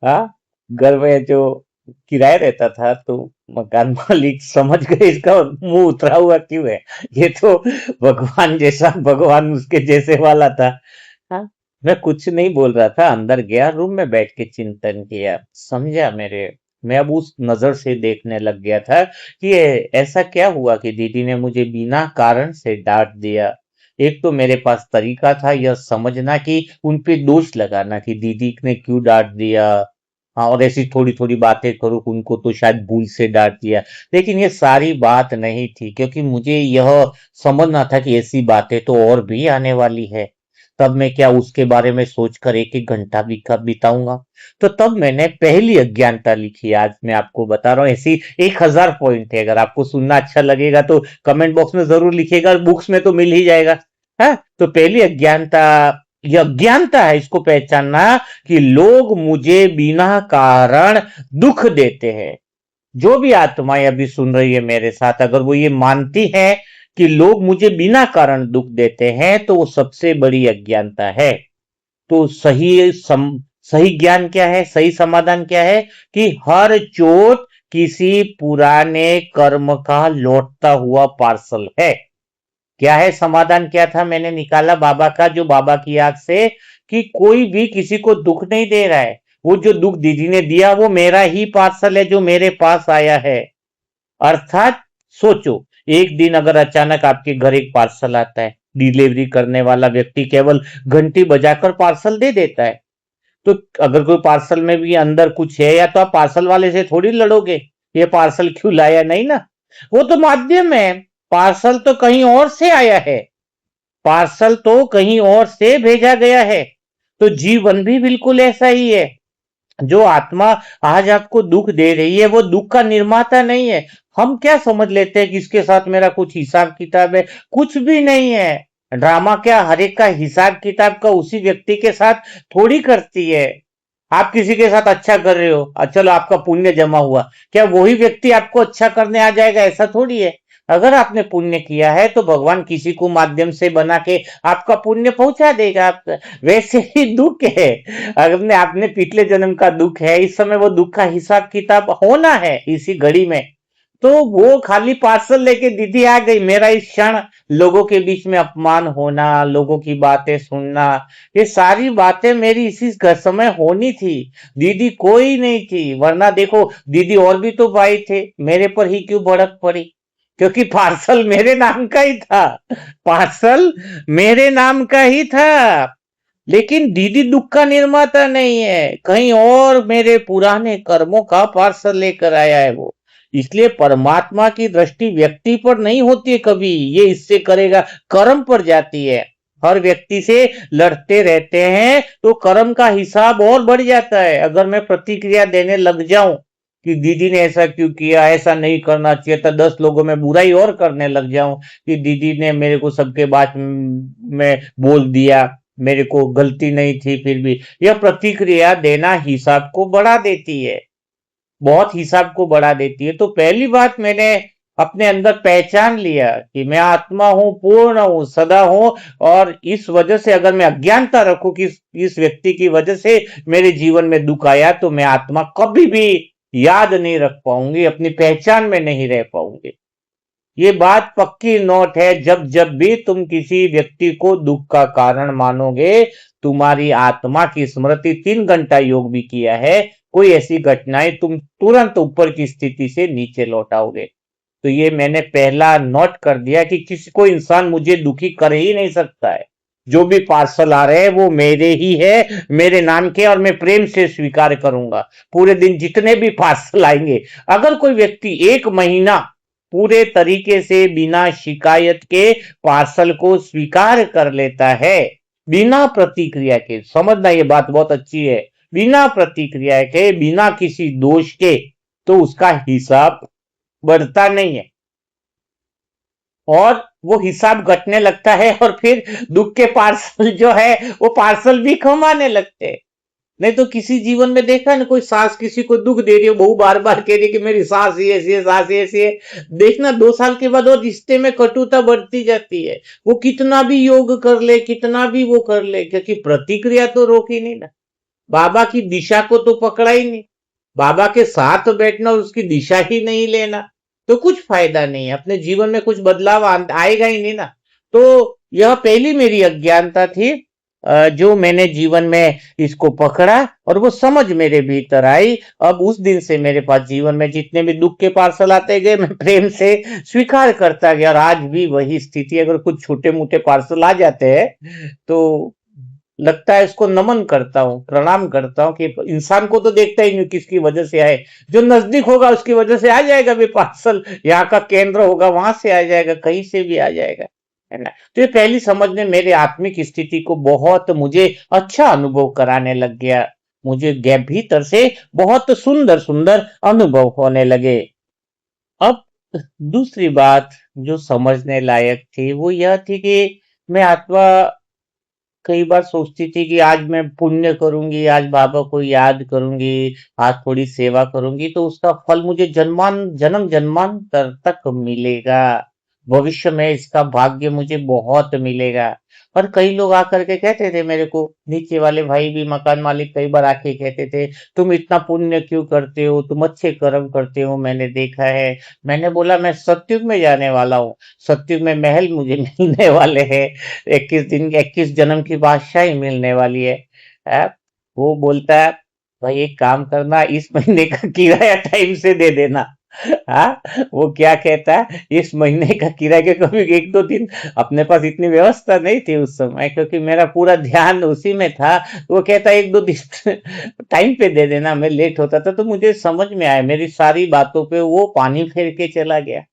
हाँ, घर में जो किराए रहता था, तो मकान मालिक समझ गए इसका मुंह उतरा हुआ क्यों है, ये तो भगवान जैसा, भगवान उसके जैसे वाला था। हाँ, मैं कुछ नहीं बोल रहा था, अंदर गया, रूम में बैठ के चिंतन किया, समझा मेरे। मैं अब उस नजर से देखने लग गया था कि ऐसा क्या हुआ कि दीदी ने मुझे बिना कारण से डांट दिया। एक तो मेरे पास तरीका था यह समझना कि उन पे दोष लगाना कि दीदी ने क्यों डांट दिया। हाँ, और ऐसी थोड़ी थोड़ी बातें करूँ कि उनको तो शायद भूल से डांट दिया। लेकिन ये सारी बात नहीं थी, क्योंकि मुझे यह समझना था कि ऐसी बातें तो और भी आने वाली है। तब मैं क्या उसके बारे में सोचकर एक एक घंटा भी कब बिताऊंगा। तो तब मैंने पहली अज्ञानता लिखी, आज मैं आपको बता रहा हूँ। ऐसी 1000 पॉइंट है, अगर आपको सुनना अच्छा लगेगा तो कमेंट बॉक्स में जरूर लिखिएगा, बुक्स में तो मिल ही जाएगा। है, तो पहली अज्ञानता, ये अज्ञानता है, इसको पहचानना कि लोग मुझे बिना कारण दुख देते हैं। जो भी आत्माएं अभी सुन रही है मेरे साथ, अगर वो ये मानती है कि लोग मुझे बिना कारण दुख देते हैं, तो वो सबसे बड़ी अज्ञानता है। तो सही ज्ञान क्या है, सही समाधान क्या है कि हर चोट किसी पुराने कर्म का लौटता हुआ पार्सल है। क्या है समाधान, क्या था, मैंने निकाला बाबा का, जो बाबा की आंख से, कि कोई भी किसी को दुख नहीं दे रहा है। वो जो दुख दीदी ने दिया वो मेरा ही पार्सल है जो मेरे पास आया है। अर्थात सोचो, एक दिन अगर अचानक आपके घर एक पार्सल आता है, डिलीवरी करने वाला व्यक्ति केवल घंटी बजाकर पार्सल दे देता है। तो अगर कोई पार्सल में भी अंदर कुछ है, या तो आप पार्सल वाले से थोड़ी लड़ोगे, ये पार्सल क्यों लाया, नहीं ना। वो तो माध्यम है, पार्सल तो कहीं और से आया है, पार्सल तो कहीं और से भेजा गया है। तो जीवन भी बिल्कुल ऐसा ही है। जो आत्मा आज आपको दुख दे रही है वो दुख का निर्माता नहीं है। हम क्या समझ लेते हैं कि इसके साथ मेरा कुछ हिसाब किताब है, कुछ भी नहीं है। ड्रामा क्या हर एक का हिसाब किताब का उसी व्यक्ति के साथ थोड़ी करती है। आप किसी के साथ अच्छा कर रहे हो, चलो आपका पुण्य जमा हुआ, क्या वही व्यक्ति आपको अच्छा करने आ जाएगा, ऐसा थोड़ी है। अगर आपने पुण्य किया है तो भगवान किसी को माध्यम से बना के आपका पुण्य पहुंचा देगा आपका। वैसे ही दुख है, अगर आपने पिछले जन्म का दुख है, इस समय वो दुख का हिसाब किताब होना है इसी घड़ी में। तो वो खाली पार्सल लेके दीदी आ गई, मेरा इस क्षण लोगों के बीच में अपमान होना, लोगों की बातें सुनना, ये सारी बातें मेरी इसी समय होनी थी। दीदी कोई नहीं थी, वरना देखो दीदी और भी तो भाई थे, मेरे पर ही क्यों भड़क पड़ी, क्योंकि पार्सल मेरे नाम का ही था, पार्सल मेरे नाम का ही था। लेकिन दीदी दुख का निर्माता नहीं है, कहीं और मेरे पुराने कर्मों का पार्सल लेकर आया है वो। इसलिए परमात्मा की दृष्टि व्यक्ति पर नहीं होती है कभी, ये इससे करेगा, कर्म पर जाती है। हर व्यक्ति से लड़ते रहते हैं तो कर्म का हिसाब और बढ़ जाता है। अगर मैं प्रतिक्रिया देने लग जाऊं कि दीदी ने ऐसा क्यों किया, ऐसा नहीं करना चाहिए था, 10 लोगों में बुराई और करने लग जाऊं कि दीदी ने मेरे को सबके बात में बोल दिया, मेरे को गलती नहीं थी, फिर भी यह प्रतिक्रिया देना हिसाब को बढ़ा देती है, बहुत हिसाब को बढ़ा देती है। तो पहली बात मैंने अपने अंदर पहचान लिया कि मैं आत्मा हूं, पूर्ण हूं, सदा हूं, और इस वजह से अगर मैं अज्ञानता रखूं कि इस व्यक्ति की वजह से मेरे जीवन में दुख आया, तो मैं आत्मा कभी भी याद नहीं रख पाऊंगी, अपनी पहचान में नहीं रह पाऊंगी। ये बात पक्की नोट है, जब जब भी तुम किसी व्यक्ति को दुख का कारण मानोगे, तुम्हारी आत्मा की स्मृति, 3 घंटा योग भी किया है, कोई ऐसी घटनाएं तुम तुरंत ऊपर की स्थिति से नीचे लौटाओगे। तो ये मैंने पहला नोट कर दिया कि किसी को इंसान मुझे दुखी कर ही नहीं सकता है। जो भी पार्सल आ रहे हैं वो मेरे ही है, मेरे नाम के, और मैं प्रेम से स्वीकार करूंगा। पूरे दिन जितने भी पार्सल आएंगे, अगर कोई व्यक्ति 1 महीना पूरे तरीके से बिना शिकायत के पार्सल को स्वीकार कर लेता है, बिना प्रतिक्रिया के, समझना ये बात बहुत अच्छी है, बिना प्रतिक्रिया के, बिना किसी दोष के, तो उसका हिसाब बढ़ता नहीं है, और वो हिसाब घटने लगता है, और फिर दुख के पार्सल जो है वो पार्सल भी कम आने लगते हैं। नहीं तो किसी जीवन में देखा ना, कोई सास किसी को दुख दे रही है, बहू बार बार कह रही है कि मेरी सास ही ऐसी है, सास ही ऐसी है, देखना 2 साल के बाद वो रिश्ते में कटुता बढ़ती जाती है। वो कितना भी योग कर ले, कितना भी वो कर ले, क्योंकि प्रतिक्रिया तो रोकी नहीं ना, बाबा की दिशा को तो पकड़ा ही नहीं, बाबा के साथ बैठना, उसकी दिशा ही नहीं लेना, तो कुछ फायदा नहीं है, अपने जीवन में कुछ बदलाव आएगा ही नहीं ना। तो यह पहली मेरी अज्ञानता थी, जो मैंने जीवन में इसको पकड़ा और वो समझ मेरे भीतर आई। अब उस दिन से मेरे पास जीवन में जितने भी दुख के पार्सल आते गए, मैं प्रेम से स्वीकार करता गया, और आज भी वही स्थिति। अगर कुछ छोटे मोटे पार्सल आ जाते हैं तो लगता है उसको नमन करता हूँ, प्रणाम करता हूँ, कि इंसान को तो देखता ही नहीं किसकी वजह से आए, जो नजदीक होगा उसकी वजह से आ जाएगा वे पार्सल, यहाँ का केंद्र होगा वहां से आ जाएगा, कहीं से भी आ जाएगा, है ना। तो ये पहली समझ ने मेरे आत्मिक स्थिति को बहुत मुझे अच्छा अनुभव कराने लग गया, मुझे गैप भीतर से बहुत सुंदर सुंदर अनुभव होने लगे। अब दूसरी बात जो समझने लायक थी वो यह थी कि मैं आत्मा कई बार सोचती थी कि आज मैं पुण्य करूंगी, आज बाबा को याद करूंगी, आज थोड़ी सेवा करूंगी, तो उसका फल मुझे जन्म जन्मांतर तक मिलेगा, भविष्य में इसका भाग्य मुझे बहुत मिलेगा। और कई लोग आकर के कहते थे मेरे को, नीचे वाले भाई भी, मकान मालिक कई बार आके कहते थे, तुम इतना पुण्य क्यों करते हो, तुम अच्छे कर्म करते हो, मैंने देखा है। मैंने बोला मैं सतयुग में जाने वाला हूँ, सतयुग में महल मुझे मिलने वाले हैं, 21 जन्म की बादशाही मिलने वाली है। है? वो बोलता है, भाई एक काम करना, इस महीने का किराया टाइम से दे देना। हाँ, वो क्या कहता है, इस महीने का किराया के, कभी 1-2 दिन, अपने पास इतनी व्यवस्था नहीं थी उस समय, क्योंकि मेरा पूरा ध्यान उसी में था। वो कहता 1-2 दिन टाइम पे दे देना, मैं लेट होता था, तो मुझे समझ में आया, मेरी सारी बातों पे वो पानी फेर के चला गया।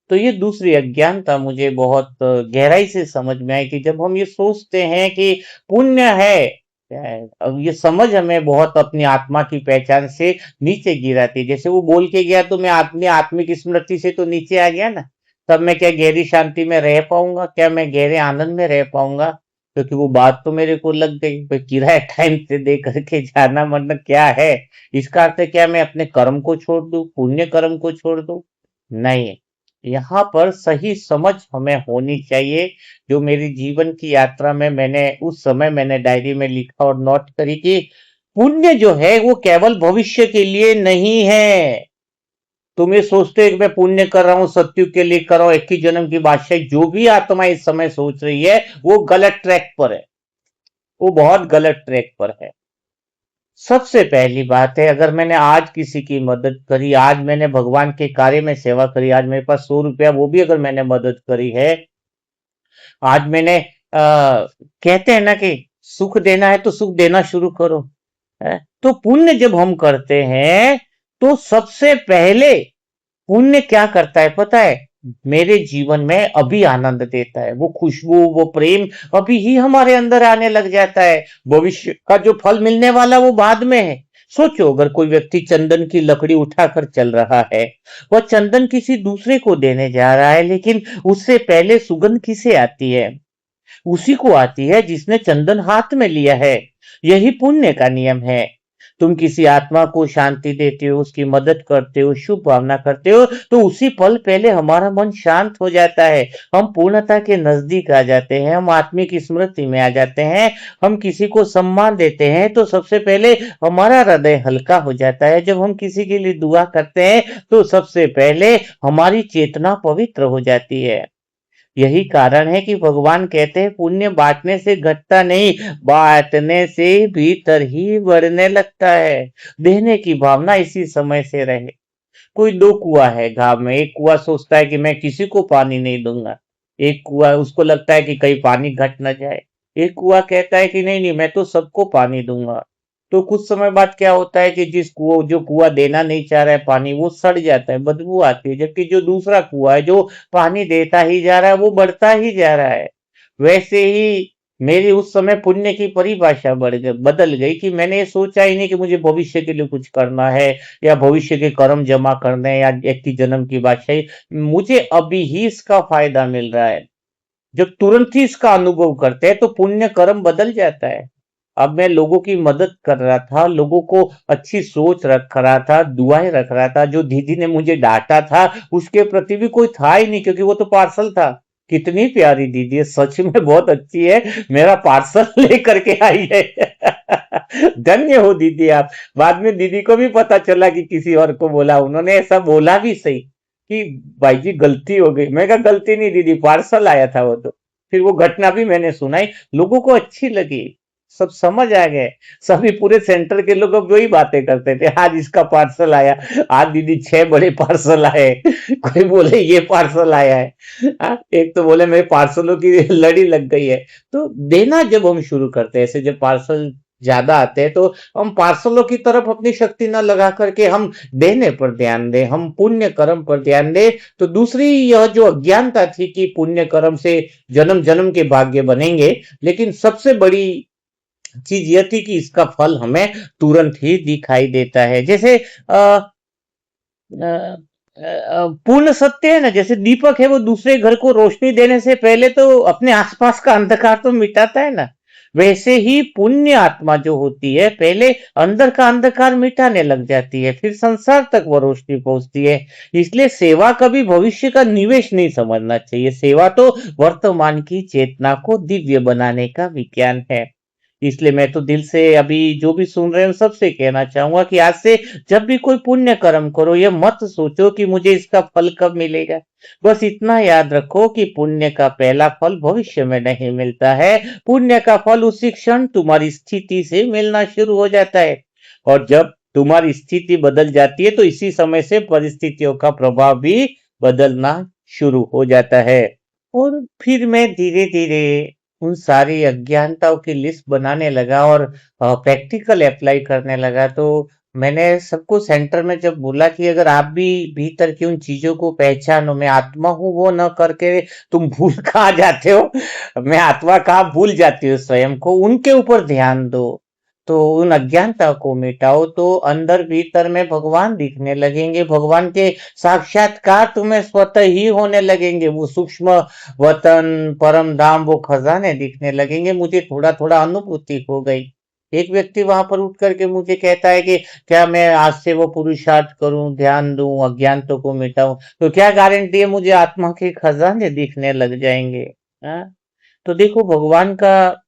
तो ये दूसरी अज्ञानता मुझे बहुत गहराई से समझ में आई, कि जब हम ये सोचते हैं कि पुण्य है, अब ये समझ हमें बहुत अपनी आत्मा की पहचान से नीचे गिराती है। जैसे वो बोल के गया, तो मैं अपनी आत्मिक स्मृति से तो नीचे आ गया ना, तब मैं क्या गहरी शांति में रह पाऊंगा, क्या मैं गहरे आनंद में रह पाऊंगा? क्योंकि वो बात तो मेरे को लग गई, भाई किराया टाइम से दे करके जाना मतलब क्या है? इसका अर्थ है क्या मैं अपने कर्म को छोड़ दूं, पुण्य कर्म को छोड़ दूं? नहीं, यहाँ पर सही समझ हमें होनी चाहिए, जो मेरी जीवन की यात्रा में मैंने उस समय मैंने डायरी में लिखा और नोट करी, कि पुण्य जो है वो केवल भविष्य के लिए नहीं है। तुम ये सोचते हो कि मैं पुण्य कर रहा हूं, सत्युग के लिए कर रहा हूं, 21 जन्म की बादशाही, जो भी आत्मा इस समय सोच रही है वो गलत ट्रैक पर है, वो बहुत गलत ट्रैक पर है। सबसे पहली बात है, अगर मैंने आज किसी की मदद करी, आज मैंने भगवान के कार्य में सेवा करी, आज मेरे पास 100 रुपया, वो भी अगर मैंने मदद करी है, आज मैंने कहते हैं ना कि सुख देना है तो सुख देना शुरू करो, है? तो पुण्य जब हम करते हैं, तो सबसे पहले पुण्य क्या करता है पता है? मेरे जीवन में अभी आनंद देता है, वो खुशबू, वो प्रेम अभी ही हमारे अंदर आने लग जाता है। भविष्य का जो फल मिलने वाला वो बाद में है। सोचो, अगर कोई व्यक्ति चंदन की लकड़ी उठाकर चल रहा है, वह चंदन किसी दूसरे को देने जा रहा है, लेकिन उससे पहले सुगंध किसे आती है? उसी को आती है जिसने चंदन हाथ में लिया है। यही पुण्य का नियम है। तुम किसी आत्मा को शांति देते हो, उसकी मदद करते हो, शुभ भावना करते हो, तो उसी पल पहले हमारा मन शांत हो जाता है। हम पूर्णता के नजदीक आ जाते हैं, हम आत्मिक स्मृति में आ जाते हैं। हम किसी को सम्मान देते हैं तो सबसे पहले हमारा हृदय हल्का हो जाता है। जब हम किसी के लिए दुआ करते हैं तो सबसे पहले हमारी चेतना पवित्र हो जाती है। यही कारण है कि भगवान कहते हैं पुण्य बांटने से घटता नहीं, बांटने से भीतर ही बढ़ने लगता है। देने की भावना इसी समय से रहे। कोई दो कुआं है गांव में। एक कुआं सोचता है कि मैं किसी को पानी नहीं दूंगा। एक कुआं उसको लगता है कि कहीं पानी घट न जाए। एक कुआं कहता है कि नहीं नहीं, मैं तो सबको पानी दूंगा। तो कुछ समय बाद क्या होता है कि जो कुआं देना नहीं चाह रहा है पानी, वो सड़ जाता है, बदबू आती है। जबकि जो दूसरा कुआं है जो पानी देता ही जा रहा है, वो बढ़ता ही जा रहा है। वैसे ही मेरी उस समय पुण्य की परिभाषा बदल गई कि मैंने ये सोचा ही नहीं कि मुझे भविष्य के लिए कुछ करना है या भविष्य के कर्म जमा करने हैं या एक की जन्म की बादशाही। मुझे अभी ही इसका फायदा मिल रहा है। जब तुरंत ही इसका अनुभव करते हैं तो पुण्य कर्म बदल जाता है। अब मैं लोगों की मदद कर रहा था, लोगों को अच्छी सोच रख रहा था, दुआएं रख रहा था। जो दीदी ने मुझे डांटा था उसके प्रति भी कोई था ही नहीं, क्योंकि वो तो पार्सल था। कितनी प्यारी दीदी है, सच में बहुत अच्छी है। मेरा पार्सल लेकर के आई है। धन्य हो दीदी आप। बाद में दीदी को भी पता चला कि किसी और को बोला, उन्होंने ऐसा बोला भी सही कि भाई जी गलती हो गई। मैं कहा गलती नहीं दीदी, पार्सल आया था वो तो। फिर वो घटना भी मैंने सुनाई, लोगों को अच्छी लगी, सब समझ आ गए। सभी पूरे सेंटर के लोग अब वही बातें करते थे, आज इसका पार्सल आया, आज दीदी 6 बड़े पार्सल आए। कोई बोले ये पार्सल आया है। एक तो बोले मेरे पार्सलों की लड़ी लग गई है। तो देना जब हम शुरू करते हैं, ऐसे जब पार्सल ज्यादा आते हैं तो हम पार्सलों की तरफ अपनी शक्ति न लगा करके हम देने पर ध्यान दें, हम पुण्य कर्म पर ध्यान दें। तो दूसरी यह जो अज्ञानता थी कि पुण्य कर्म से जन्म जन्म के भाग्य बनेंगे, लेकिन सबसे बड़ी चीज यह थी कि इसका फल हमें तुरंत ही दिखाई देता है। जैसे पूर्ण सत्य है ना, जैसे दीपक है वो दूसरे घर को रोशनी देने से पहले तो अपने आसपास का अंधकार तो मिटाता है ना। वैसे ही पुण्य आत्मा जो होती है पहले अंदर का अंधकार मिटाने लग जाती है, फिर संसार तक वो रोशनी पहुंचती है। इसलिए सेवा कभी भविष्य का निवेश नहीं समझना चाहिए। सेवा तो वर्तमान की चेतना को दिव्य बनाने का विज्ञान है। इसलिए मैं तो दिल से अभी जो भी सुन रहे हैं सबसे कहना चाहूंगा कि आज से जब भी कोई पुण्य कर्म करो, ये मत सोचो कि मुझे इसका फल कब मिलेगा। बस इतना याद रखो कि पुण्य का पहला फल भविष्य में नहीं मिलता है। पुण्य का फल उसी क्षण तुम्हारी स्थिति से मिलना शुरू हो जाता है। और जब तुम्हारी स्थिति बदल जाती है तो इसी समय से परिस्थितियों का प्रभाव भी बदलना शुरू हो जाता है। और फिर मैं धीरे धीरे उन सारी अज्ञानताओं की लिस्ट बनाने लगा और प्रैक्टिकल अप्लाई करने लगा। तो मैंने सबको सेंटर में जब बोला कि अगर आप भी भीतर की उन चीजों को पहचानो, मैं आत्मा हूँ, वो न करके तुम भूल कहाँ जाते हो, मैं आत्मा कहाँ भूल जाती हूँ स्वयं को, उनके ऊपर ध्यान दो। तो उन अज्ञानता को मिटाओ तो अंदर भीतर में भगवान दिखने लगेंगे। भगवान के साक्षात्कार तुम्हें स्वतः ही होने लगेंगे। वो सूक्ष्म वतन, परम धाम, वो खजाने दिखने लगेंगे। मुझे थोड़ा थोड़ा अनुभूति हो गई। एक व्यक्ति वहां पर उठ करके मुझे कहता है कि क्या मैं आज से वो पुरुषार्थ करूं, ध्यान दूं, अज्ञानता को मिटाऊं, तो क्या गारंटी है मुझे आत्मा के खजाने दिखने लग जाएंगे। हाँ? तो देखो भगवान का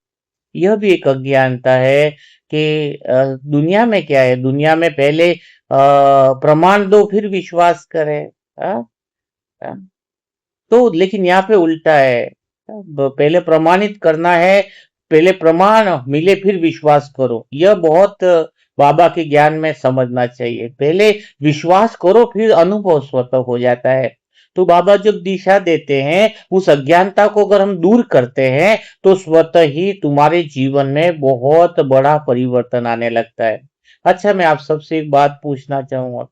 यह भी एक अज्ञानता है कि दुनिया में क्या है, दुनिया में पहले प्रमाण दो फिर विश्वास करें। हाँ? हाँ? तो लेकिन यहाँ पे उल्टा है। पहले प्रमाणित करना है, पहले प्रमाण मिले फिर विश्वास करो। यह बहुत बाबा के ज्ञान में समझना चाहिए। पहले विश्वास करो फिर अनुभव स्वतः हो जाता है। तो बाबा जब दिशा देते हैं, उस अज्ञानता को अगर हम दूर करते हैं तो स्वतः ही तुम्हारे जीवन में बहुत बड़ा परिवर्तन आने लगता है। अच्छा, मैं आप सबसे एक बात पूछना चाहूंगा।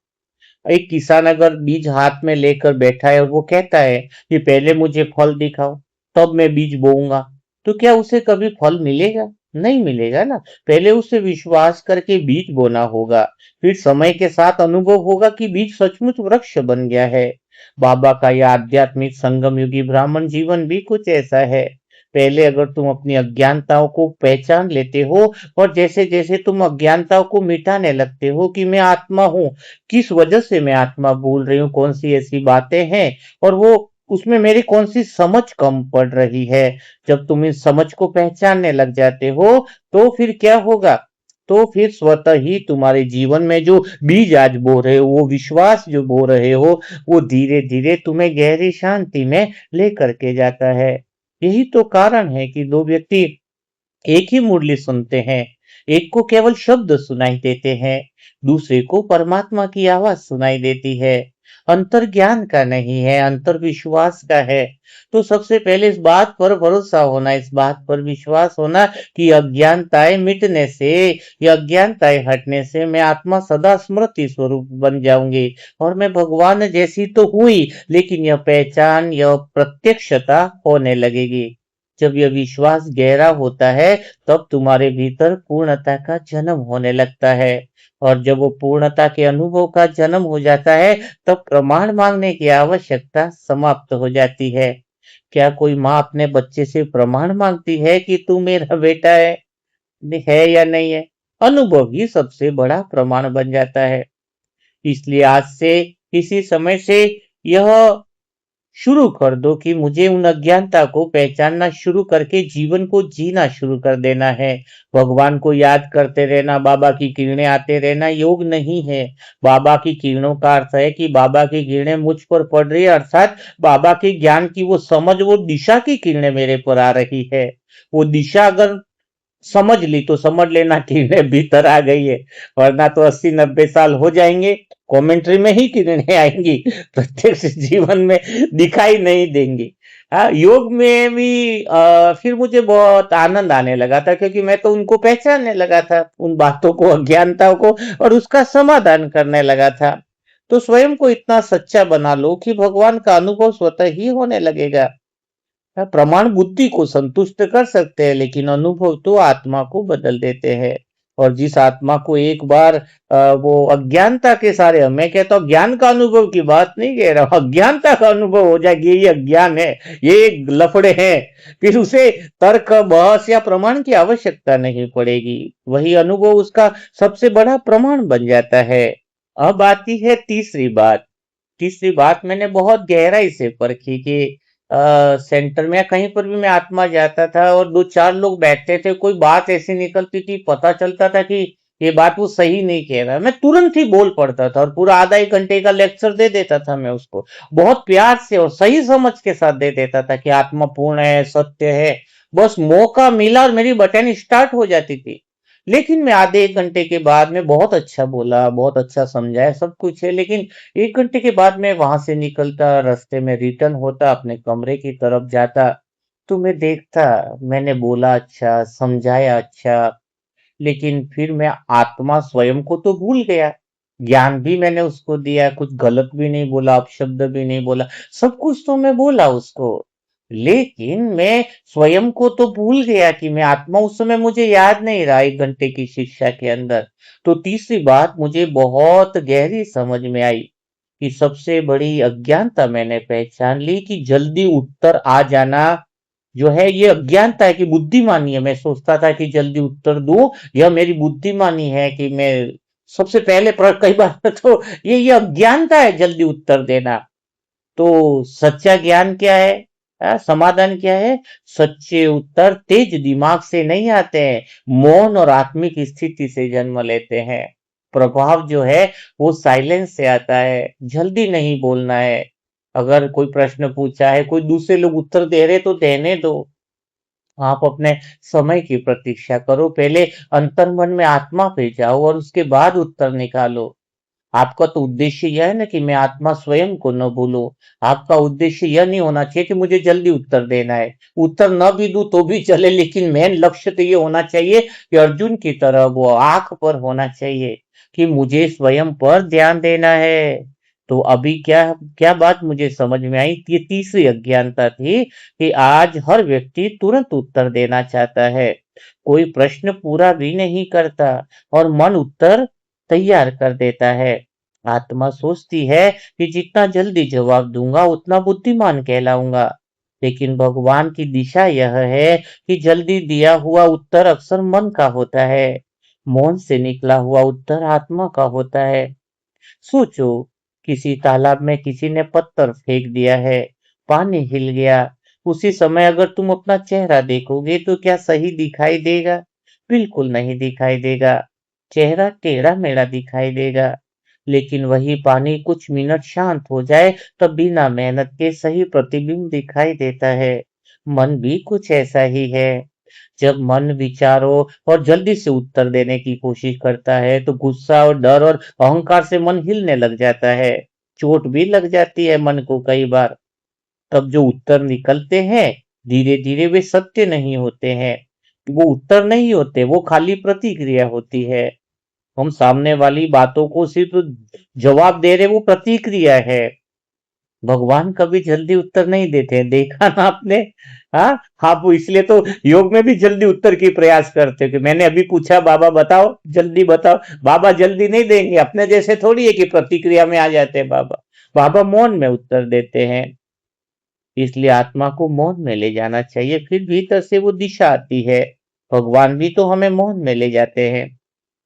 एक किसान अगर बीज हाथ में लेकर बैठा है और वो कहता है कि पहले मुझे फल दिखाओ तब मैं बीज बोऊंगा, तो क्या उसे कभी फल मिलेगा? नहीं मिलेगा ना। पहले उसे विश्वास करके बीज बोना होगा, फिर समय के साथ अनुभव होगा कि बीज सचमुच वृक्ष बन गया है। बाबा का यह आध्यात्मिक संगम युगी ब्राह्मण जीवन भी कुछ ऐसा है। पहले अगर तुम अपनी अज्ञानताओं को पहचान लेते हो और जैसे-जैसे तुम अज्ञानताओं को मिटाने लगते हो कि मैं आत्मा हूँ, किस वजह से मैं आत्मा बोल रही हूँ, कौन-सी ऐसी बातें हैं और वो उसमें मेरी कौन-सी समझ कम पड़ रही है। जब तुम इस समझ को पहचानने लग जाते हो, तो फिर क्या होगा? तो फिर स्वतः ही तुम्हारे जीवन में जो बीज आज बो रहे हो, वो विश्वास जो बो रहे हो, वो धीरे-धीरे तुम्हें गहरी शांति में लेकर के जाता है। यही तो कारण है कि 2 व्यक्ति एक ही मुरली सुनते हैं, एक को केवल शब्द सुनाई देते हैं, दूसरे को परमात्मा की आवाज सुनाई देती है। अंतर ज्ञान का नहीं है, अंतर विश्वास का है। तो सबसे पहले इस बात पर भरोसा होना, इस बात पर विश्वास होना कि अज्ञानताएं मिटने से या अज्ञानताएं हटने से मैं आत्मा सदा स्मृति स्वरूप बन जाऊंगी और मैं भगवान जैसी तो हुई, लेकिन यह पहचान, यह प्रत्यक्षता होने लगेगी। जब यह विश्वास गहरा होता है, तब तुम्हारे भीतर पूर्णता का जन्म होने लगता है और जब वो पूर्णता के अनुभव का जन्म हो जाता है, तब प्रमाण मांगने की आवश्यकता समाप्त हो जाती है। क्या कोई माँ अपने बच्चे से प्रमाण मांगती है कि तू मेरा बेटा है या नहीं है? अनुभव ही सबसे बड़ा प्रमाण बन जाता है। इसलिए आज से इसी समय से यह शुरू कर दो कि मुझे उन अज्ञानता को पहचानना शुरू करके जीवन को जीना शुरू कर देना है। भगवान को याद करते रहना, बाबा की किरणें आते रहना योग नहीं है। बाबा की किरणों का अर्थ है कि बाबा की किरणें मुझ पर पड़ रही है, अर्थात बाबा के ज्ञान की वो समझ, वो दिशा की किरणें मेरे पर आ रही है। वो दिशा अगर समझ ली तो समझ लेना किरणें भीतर आ गई है, वरना तो 80-90 साल हो जाएंगे, कमेंट्री में ही किरणें आएंगी, प्रत्यक्ष जीवन में दिखाई नहीं देंगी। हाँ, योग में भी फिर मुझे बहुत आनंद आने लगा था क्योंकि मैं तो उनको पहचानने लगा था, उन बातों को, अज्ञानताओं को, और उसका समाधान करने लगा था। तो स्वयं को इतना सच्चा बना लो कि भगवान का अनुभव स्वतः ही होने लगेगा। प्रमाण बुद्धि को संतुष्ट कर सकते हैं, लेकिन अनुभव तो आत्मा को बदल देते हैं। और जिस आत्मा को एक बार वो अज्ञानता के सारे, मैं कहता हूँ ज्ञान का अनुभव की बात नहीं कह रहा हूँ, अज्ञानता का अनुभव हो जाएगी, ये अज्ञान है, ये लफड़े हैं, फिर उसे तर्क, बहस या प्रमाण की आवश्यकता नहीं पड़ेगी। वही अनुभव उसका सबसे बड़ा प्रमाण बन जाता है। अब आती है तीसरी बात। तीसरी बात मैंने बहुत गहराई से परखी कि सेंटर में या कहीं पर भी मैं आत्मा जाता था और 2-4 लोग बैठते थे, कोई बात ऐसी निकलती थी, पता चलता था कि ये बात वो सही नहीं कह रहा, मैं तुरंत ही बोल पड़ता था और पूरा आधा 1 घंटे का लेक्चर दे देता था मैं उसको। बहुत प्यार से और सही समझ के साथ दे देता था कि आत्मा पूर्ण है, सत्य है। बस मौका मिला और मेरी बटन स्टार्ट हो जाती थी। लेकिन मैं आधे 1 घंटे के बाद में बहुत अच्छा बोला, बहुत अच्छा समझाया, सब कुछ है, लेकिन 1 घंटे के बाद मैं वहां से निकलता, रास्ते में रिटर्न होता, अपने कमरे की तरफ जाता, तो मैं देखता, मैंने बोला अच्छा, समझाया अच्छा, लेकिन फिर मैं आत्मा स्वयं को तो भूल गया। ज्ञान भी मैंने उसको दिया, कुछ गलत भी नहीं बोला, अपशब्द भी नहीं बोला, सब कुछ तो मैं बोला उसको। लेकिन मैं स्वयं को तो भूल गया कि मैं आत्मा, उस समय मुझे याद नहीं रहा 1 घंटे की शिक्षा के अंदर। तो तीसरी बात मुझे बहुत गहरी समझ में आई कि सबसे बड़ी अज्ञानता मैंने पहचान ली कि जल्दी उत्तर आ जाना जो है ये अज्ञानता है, कि बुद्धिमानी है। मैं सोचता था कि जल्दी उत्तर दूं, यह मेरी बुद्धिमानी है कि मैं सबसे पहले कई बार तो ये अज्ञानता है जल्दी उत्तर देना। तो सच्चा ज्ञान क्या है? समाधान क्या है? सच्चे उत्तर तेज दिमाग से नहीं आते हैं, मौन और आत्मिक स्थिति से जन्म लेते हैं। प्रभाव जो है वो साइलेंस से आता है, जल्दी नहीं बोलना है। अगर कोई प्रश्न पूछा है, कोई दूसरे लोग उत्तर दे रहे तो देने दो, आप अपने समय की प्रतीक्षा करो, पहले अंतर्मन में आत्मा पे जाओ और उसके बाद उत्तर निकालो। आपका तो उद्देश्य यह है ना कि मैं आत्मा स्वयं को न भूलूं। आपका उद्देश्य यह नहीं होना चाहिए कि मुझे जल्दी उत्तर देना है। उत्तर न भी दूं तो भी चले, लेकिन मेन लक्ष्य तो ये होना चाहिए कि अर्जुन की तरह वो आंख पर होना चाहिए कि मुझे स्वयं पर ध्यान देना है। तो अभी क्या क्या बात मुझे समझ में आई, ये तीसरी अज्ञानता थी कि आज हर व्यक्ति तुरंत उत्तर देना चाहता है, कोई प्रश्न पूरा भी नहीं करता और मन उत्तर तैयार कर देता है। आत्मा सोचती है कि जितना जल्दी जवाब दूंगा उतना बुद्धिमान कहलाऊंगा। लेकिन भगवान की दिशा यह है कि जल्दी दिया हुआ उत्तर अक्सर मन का होता है, मौन से निकला हुआ उत्तर आत्मा का होता है। सोचो, किसी तालाब में किसी ने पत्थर फेंक दिया है, पानी हिल गया। उसी समय अगर तुम अपना चेहरा देखोगे तो क्या सही दिखाई देगा? बिल्कुल नहीं दिखाई देगा। चेहरा टेढ़ा मेढ़ा दिखाई देगा। लेकिन वही पानी कुछ मिनट शांत हो जाए तब बिना मेहनत के सही प्रतिबिंब दिखाई देता है। मन भी कुछ ऐसा ही है। जब मन विचारों और जल्दी से उत्तर देने की कोशिश करता है तो गुस्सा और डर और अहंकार से मन हिलने लग जाता है। चोट भी लग जाती है मन को कई बार। तब जो उत्तर निकलते हैं, धीरे धीरे वे सत्य नहीं होते हैं। वो उत्तर नहीं होते, वो खाली प्रतिक्रिया होती है। हम सामने वाली बातों को सिर्फ जवाब दे रहे, वो प्रतिक्रिया है। भगवान कभी जल्दी उत्तर नहीं देते हैं, देखा ना आपने? हाँ, आप इसलिए तो योग में भी जल्दी उत्तर की प्रयास करते हो कि मैंने अभी पूछा बाबा बताओ, जल्दी बताओ। बाबा जल्दी नहीं देंगे, अपने जैसे थोड़ी है कि प्रतिक्रिया में आ जाते हैं बाबा। बाबा मौन में उत्तर देते हैं। इसलिए आत्मा को मौन में ले जाना चाहिए, फिर भीतर से वो दिशा आती है। भगवान भी तो हमें मौन में ले जाते हैं।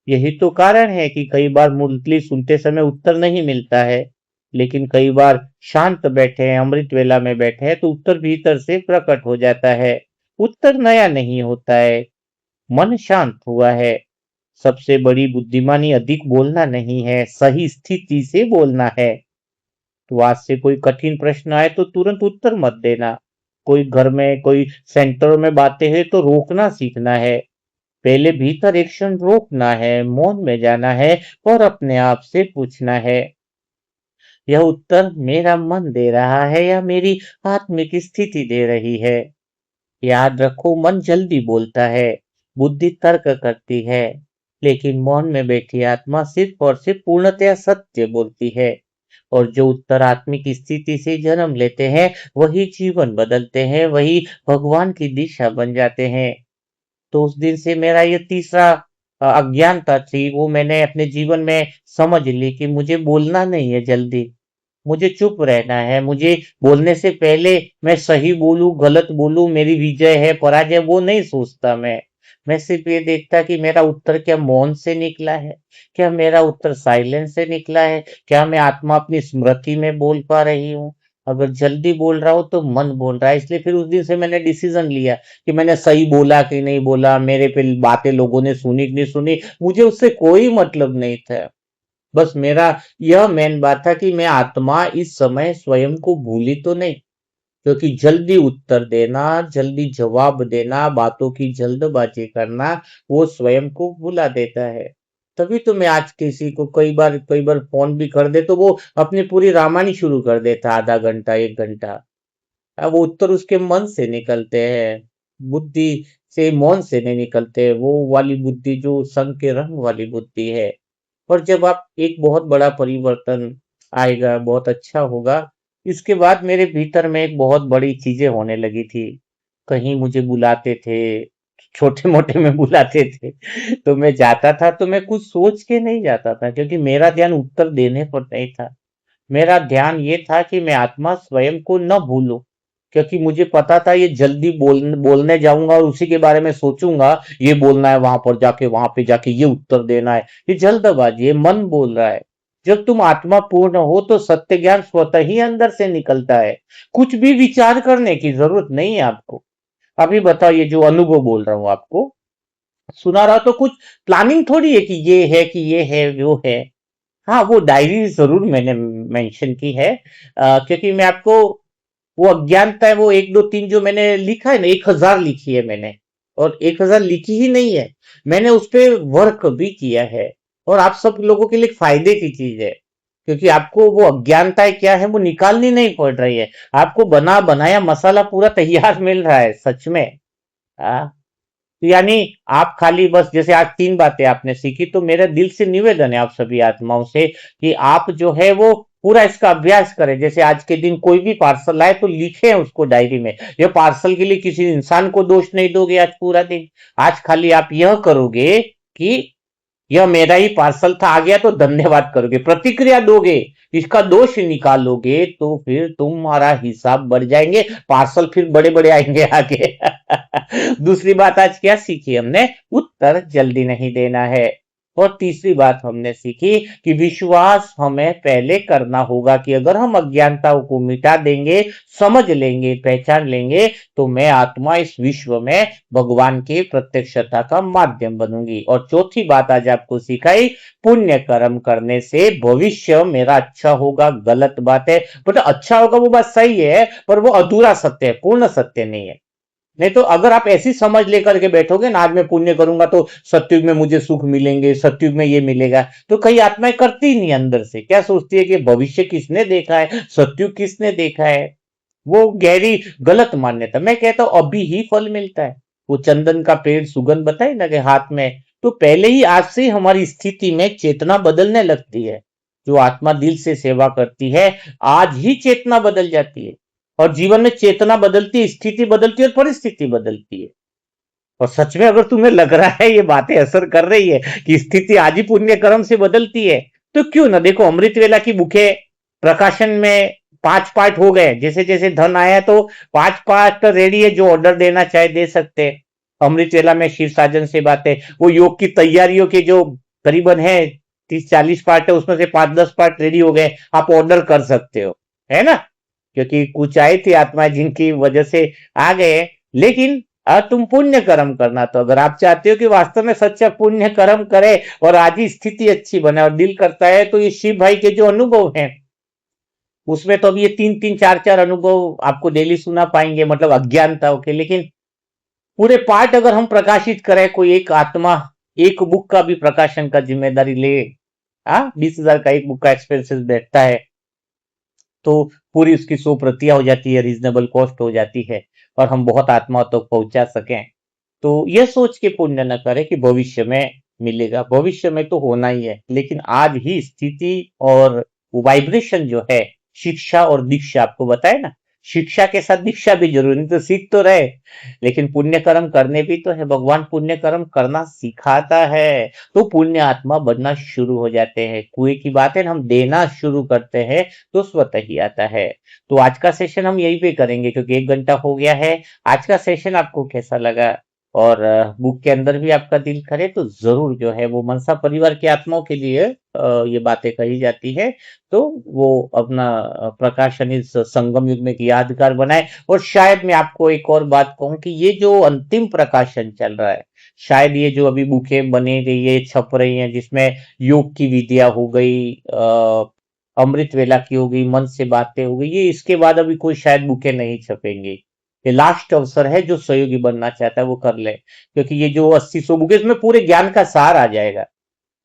यही तो कारण है कि कई बार मुरली सुनते समय उत्तर नहीं मिलता है, लेकिन कई बार शांत बैठे हैं, अमृत वेला में बैठे हैं तो उत्तर भीतर से प्रकट हो जाता है। उत्तर नया नहीं होता है, मन शांत हुआ है। सबसे बड़ी बुद्धिमानी अधिक बोलना नहीं है, सही स्थिति से बोलना है। तो आज से कोई कठिन प्रश्न आए तो तुरंत उत्तर मत देना। कोई घर में कोई सेंटर में बातें हैं तो रोकना सीखना है। पहले भीतर एक क्षण रोकना है, मौन में जाना है और अपने आप से पूछना है, यह उत्तर मेरा मन दे रहा है या मेरी आत्मिक स्थिति दे रही है? याद रखो, मन जल्दी बोलता है, बुद्धि तर्क करती है, लेकिन मौन में बैठी आत्मा सिर्फ और सिर्फ पूर्णतया सत्य बोलती है। और जो उत्तर आत्मिक स्थिति से जन्म लेते हैं, वही जीवन बदलते हैं, वही भगवान की दिशा बन जाते हैं। तो उस दिन से मेरा ये तीसरा अज्ञानता थी, वो मैंने अपने जीवन में समझ ली कि मुझे बोलना नहीं है जल्दी, मुझे चुप रहना है। मुझे बोलने से पहले मैं सही बोलूं गलत बोलूं, मेरी विजय है पराजय वो नहीं सोचता मैं सिर्फ ये देखता कि मेरा उत्तर क्या मौन से निकला है, क्या मेरा उत्तर साइलेंस से निकला है, क्या मैं आत्मा अपनी स्मृति में बोल पा रही हूँ। अगर जल्दी बोल रहा हूँ तो मन बोल रहा है। इसलिए फिर उस दिन से मैंने डिसीजन लिया कि मैंने सही बोला कि नहीं बोला, मेरे पे बातें लोगों ने सुनी कि नहीं सुनी, मुझे उससे कोई मतलब नहीं था। बस मेरा यह मेन बात था कि मैं आत्मा इस समय स्वयं को भूली तो नहीं। क्योंकि जल्दी उत्तर देना, जल्दी जवाब देना, बातों की जल्दबाजी करना, वो स्वयं को भुला देता है। तभी तो मैं आज किसी को कई बार फोन भी कर दे तो वो अपनी पूरी रामायण शुरू कर देता, आधा घंटा 1 घंटा। अब वो उत्तर उसके मन से निकलते हैं, बुद्धि से मौन से नहीं निकलते। वो वाली बुद्धि जो संग के रंग वाली बुद्धि है। और जब आप एक बहुत बड़ा परिवर्तन आएगा, बहुत अच्छा होगा। इसके बाद मेरे भीतर में एक बहुत बड़ी चीजें होने लगी थी। कहीं मुझे बुलाते थे, छोटे-मोटे में बुलाते थे, तो मैं जाता था तो मैं कुछ सोच के नहीं जाता था, क्योंकि मेरा ध्यान उत्तर देने पर नहीं था। मेरा ध्यान ये था कि मैं आत्मा स्वयं को न भूलूं, क्योंकि मुझे पता था ये जल्दी बोलने जाऊंगा और उसी के बारे में सोचूंगा, ये बोलना है वहां पे जाके ये उत्तर देना है, ये जल्दबाजी है, मन बोल रहा है। जब तुम आत्मा पूर्ण हो तो सत्य ज्ञान स्वतः ही अंदर से निकलता है। कुछ भी विचार करने की जरूरत नहीं है आपको। अभी बताओ, ये जो अनुभव बोल रहा हूं आपको सुना रहा, तो कुछ प्लानिंग थोड़ी है कि ये है कि ये है वो है। हाँ, वो डायरी जरूर मैंने मेंशन की है, क्योंकि मैं आपको वो अज्ञानता है, वो 1 2 3 जो मैंने लिखा है ना, 1000 लिखी है मैंने। और 1000 लिखी ही नहीं है, मैंने उस पे वर्क भी किया है। और आप सब लोगों के लिए फायदे की चीज है, क्योंकि आपको वो अज्ञानता क्या है वो निकालनी नहीं पड़ रही है। आपको बना बनाया मसाला पूरा तैयार मिल रहा है सच में। हाँ, तो यानी आप खाली बस, जैसे आज 3 बातें आपने सीखी, तो मेरा दिल से निवेदन है आप सभी आत्माओं से कि आप जो है वो पूरा इसका अभ्यास करें। जैसे आज के दिन कोई भी पार्सल आए तो लिखें उसको डायरी में। ये पार्सल के लिए किसी इंसान को दोष नहीं दोगे आज पूरा दिन। आज खाली आप यह करोगे कि यह मेरा ही पार्सल था, आ गया तो धन्यवाद करोगे, प्रतिक्रिया दोगे, इसका दोष निकालोगे तो फिर तुम्हारा हिसाब बढ़ जाएंगे, पार्सल फिर बड़े बड़े आएंगे आगे। दूसरी बात आज क्या सीखी हमने? उत्तर जल्दी नहीं देना है। और तीसरी बात हमने सीखी कि विश्वास हमें पहले करना होगा कि अगर हम अज्ञानताओं को मिटा देंगे, समझ लेंगे, पहचान लेंगे, तो मैं आत्मा इस विश्व में भगवान की प्रत्यक्षता का माध्यम बनूंगी। और चौथी बात आज आपको सिखाई, पुण्य कर्म करने से भविष्य मेरा अच्छा होगा, गलत बात है, बट अच्छा होगा वो बात सही है, पर वो अधूरा सत्य है, पूर्ण सत्य नहीं है। नहीं तो अगर आप ऐसी समझ लेकर के बैठोगे ना, आज मैं पुण्य करूंगा तो सत्युग में मुझे सुख मिलेंगे, सत्युग में ये मिलेगा, तो कई आत्माएं करती ही नहीं, अंदर से क्या सोचती है कि भविष्य किसने देखा है, सत्युग किसने देखा है। वो गहरी गलत मान्यता। मैं कहता हूं अभी ही फल मिलता है। वो चंदन का पेड़ सुगंध बताई ना कि हाथ में, तो पहले ही आज से ही हमारी स्थिति में चेतना बदलने लगती है। जो आत्मा दिल से सेवा करती है, आज ही चेतना बदल जाती है। और जीवन में चेतना बदलती है, स्थिति बदलती है और परिस्थिति बदलती है। और सच में अगर तुम्हें लग रहा है ये बातें असर कर रही है कि स्थिति आज ही पुण्य कर्म से बदलती है, तो क्यों ना देखो, अमृत वेला की बुकें प्रकाशन में 5 पार्ट हो गए, जैसे जैसे धन आया तो 5 पार्ट रेडी है, जो ऑर्डर देना चाहे दे सकते हैं। अमृत वेला में शिव साजन से बातें, वो योग की तैयारियों के जो करीबन है 30-40 पार्ट है, उसमें से 5-10 पार्ट रेडी हो गए, आप ऑर्डर कर सकते हो, है ना? क्योंकि कुछ आई थी आत्माएं जिनकी वजह से आ गए। लेकिन तुम पुण्य कर्म करना, तो अगर आप चाहते हो कि वास्तव में सच्चा पुण्य कर्म करे और आज ही स्थिति अच्छी बने और दिल करता है, तो ये शिव भाई के जो अनुभव हैं, उसमें तो अब ये 3-3 4-4 अनुभव आपको डेली सुना पाएंगे, मतलब अज्ञानताओं के। लेकिन पूरे पार्ट अगर हम प्रकाशित करें, कोई एक आत्मा एक बुक का भी प्रकाशन का जिम्मेदारी ले, 20,000 का एक बुक का एक्सपेंसेस बैठता है, तो पूरी उसकी 100 प्रतियां हो जाती है, रीजनेबल कॉस्ट हो जाती है, और हम बहुत आत्माओं तक पहुंचा सकें। तो यह सोच के पुण्य न करें कि भविष्य में मिलेगा, भविष्य में तो होना ही है, लेकिन आज ही स्थिति और वाइब्रेशन जो है, शिक्षा और दीक्षा आपको बताए ना, शिक्षा के साथ दीक्षा भी जरूरी, नहीं तो सीख तो रहे, लेकिन पुण्य कर्म करने भी तो है। भगवान पुण्य कर्म करना सिखाता है, तो पुण्य आत्मा बनना शुरू हो जाते हैं। कुएं की बातें हम देना शुरू करते हैं तो स्वतः ही आता है। तो आज का सेशन हम यही पे करेंगे, क्योंकि 1 घंटा हो गया है। आज का सेशन आपको कैसा लगा, और बुक के अंदर भी आपका दिल करे तो जरूर जो है वो मनसा परिवार की आत्माओं के लिए ये बातें कही जाती है, तो वो अपना प्रकाशन इस संगम युग में एक यादगार बनाए। और शायद मैं आपको एक और बात कहूं कि ये जो अंतिम प्रकाशन चल रहा है, शायद ये जो अभी बुकें बनी गई है, छप रही हैं, जिसमें योग की विधियां हो गई, अमृत वेला की हो गई, मन से बातें हो गई, ये इसके बाद अभी कोई शायद बुकें नहीं छपेंगी। ये लास्ट अवसर है, जो सहयोगी बनना चाहता है वो कर ले, क्योंकि ये जो 80-100 बुक है, इसमें पूरे ज्ञान का सार आ जाएगा,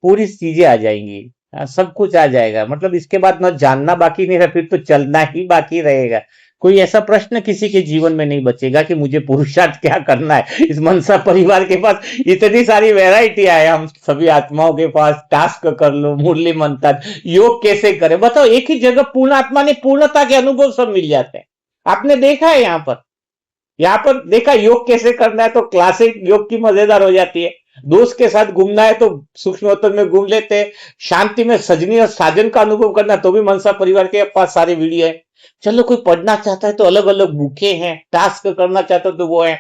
पूरी चीजें आ जाएंगी, सब कुछ आ जाएगा। मतलब इसके बाद न जानना बाकी नहीं रहा, फिर तो चलना ही बाकी रहेगा। कोई ऐसा प्रश्न किसी के जीवन में नहीं बचेगा कि मुझे पुरुषार्थ क्या करना है। इस मनसा परिवार के पास इतनी सारी वैरायटी है, हम सभी आत्माओं के पास टास्क कर लो, मुरली मंथन, योग कैसे करें, बताओ, एक ही जगह पूर्ण आत्मा ने पूर्णता के अनुभव सब मिल जाते हैं। आपने देखा है यहाँ पर देखा योग कैसे करना है, तो क्लासिक योग की मजेदार हो जाती है। दोस्त के साथ घूमना है तो सूक्ष्म में घूम लेते हैं। शांति में सजनी और साजन का अनुभव करना है, तो भी मनसा परिवार के पास सारे वीडियो है। चलो कोई पढ़ना चाहता है तो अलग अलग बुके हैं, टास्क करना चाहता है तो वो है,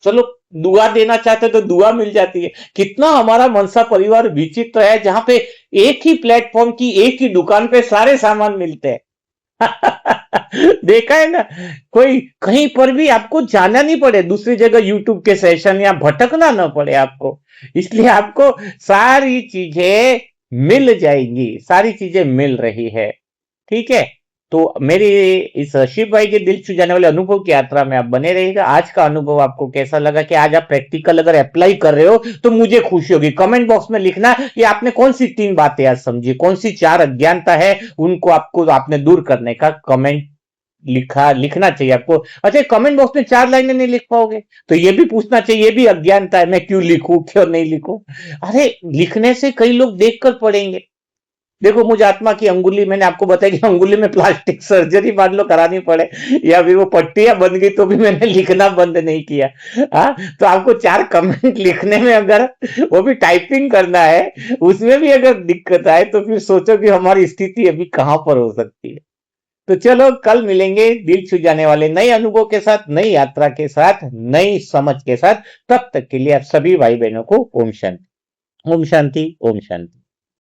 चलो दुआ देना चाहते हैं तो दुआ मिल जाती है। कितना हमारा मनसा परिवार विचित्र है, जहां पे एक ही प्लेटफॉर्म की एक ही दुकान पे सारे सामान मिलते हैं। देखा है ना, कोई कहीं पर भी आपको जाना नहीं पड़े, दूसरी जगह यूट्यूब के सेशन या भटकना ना पड़े आपको, इसलिए आपको सारी चीजें मिल जाएंगी, सारी चीजें मिल रही है। ठीक है, तो मेरी इस शिव भाई के दिल छू जाने वाले अनुभव की यात्रा में आप बने रहिएगा। आज का अनुभव आपको कैसा लगा, कि आज आप प्रैक्टिकल अगर अप्लाई कर रहे हो तो मुझे खुशी होगी। कमेंट बॉक्स में लिखना कि आपने कौन सी 3 बातें आज समझी, कौन सी 4 अज्ञानता है, उनको आपको आपने दूर करने का कमेंट लिखना चाहिए आपको। अच्छा, कमेंट बॉक्स में 4 लाइनें नहीं लिख पाओगे तो ये भी पूछना चाहिए, ये भी अज्ञानता है, मैं क्यों लिखूं क्यों नहीं लिखूं। अरे लिखने से कई लोग देखकर पढ़ेंगे, देखो मुझे आत्मा की अंगुली, मैंने आपको बताया कि अंगुली में प्लास्टिक सर्जरी मान लो करानी पड़े या फिर वो पट्टियां बन गई तो भी मैंने लिखना बंद नहीं किया। हाँ, तो आपको 4 कमेंट लिखने में अगर वो भी टाइपिंग करना है, उसमें भी अगर दिक्कत आए तो फिर सोचो कि हमारी स्थिति अभी कहां पर हो सकती है। तो चलो कल मिलेंगे दिल छू जाने वाले नए अनुभव के साथ, नई यात्रा के साथ, नई समझ के साथ। तब तक के लिए आप सभी भाई बहनों को ओम शांति, ओम शांति, ओम शांति।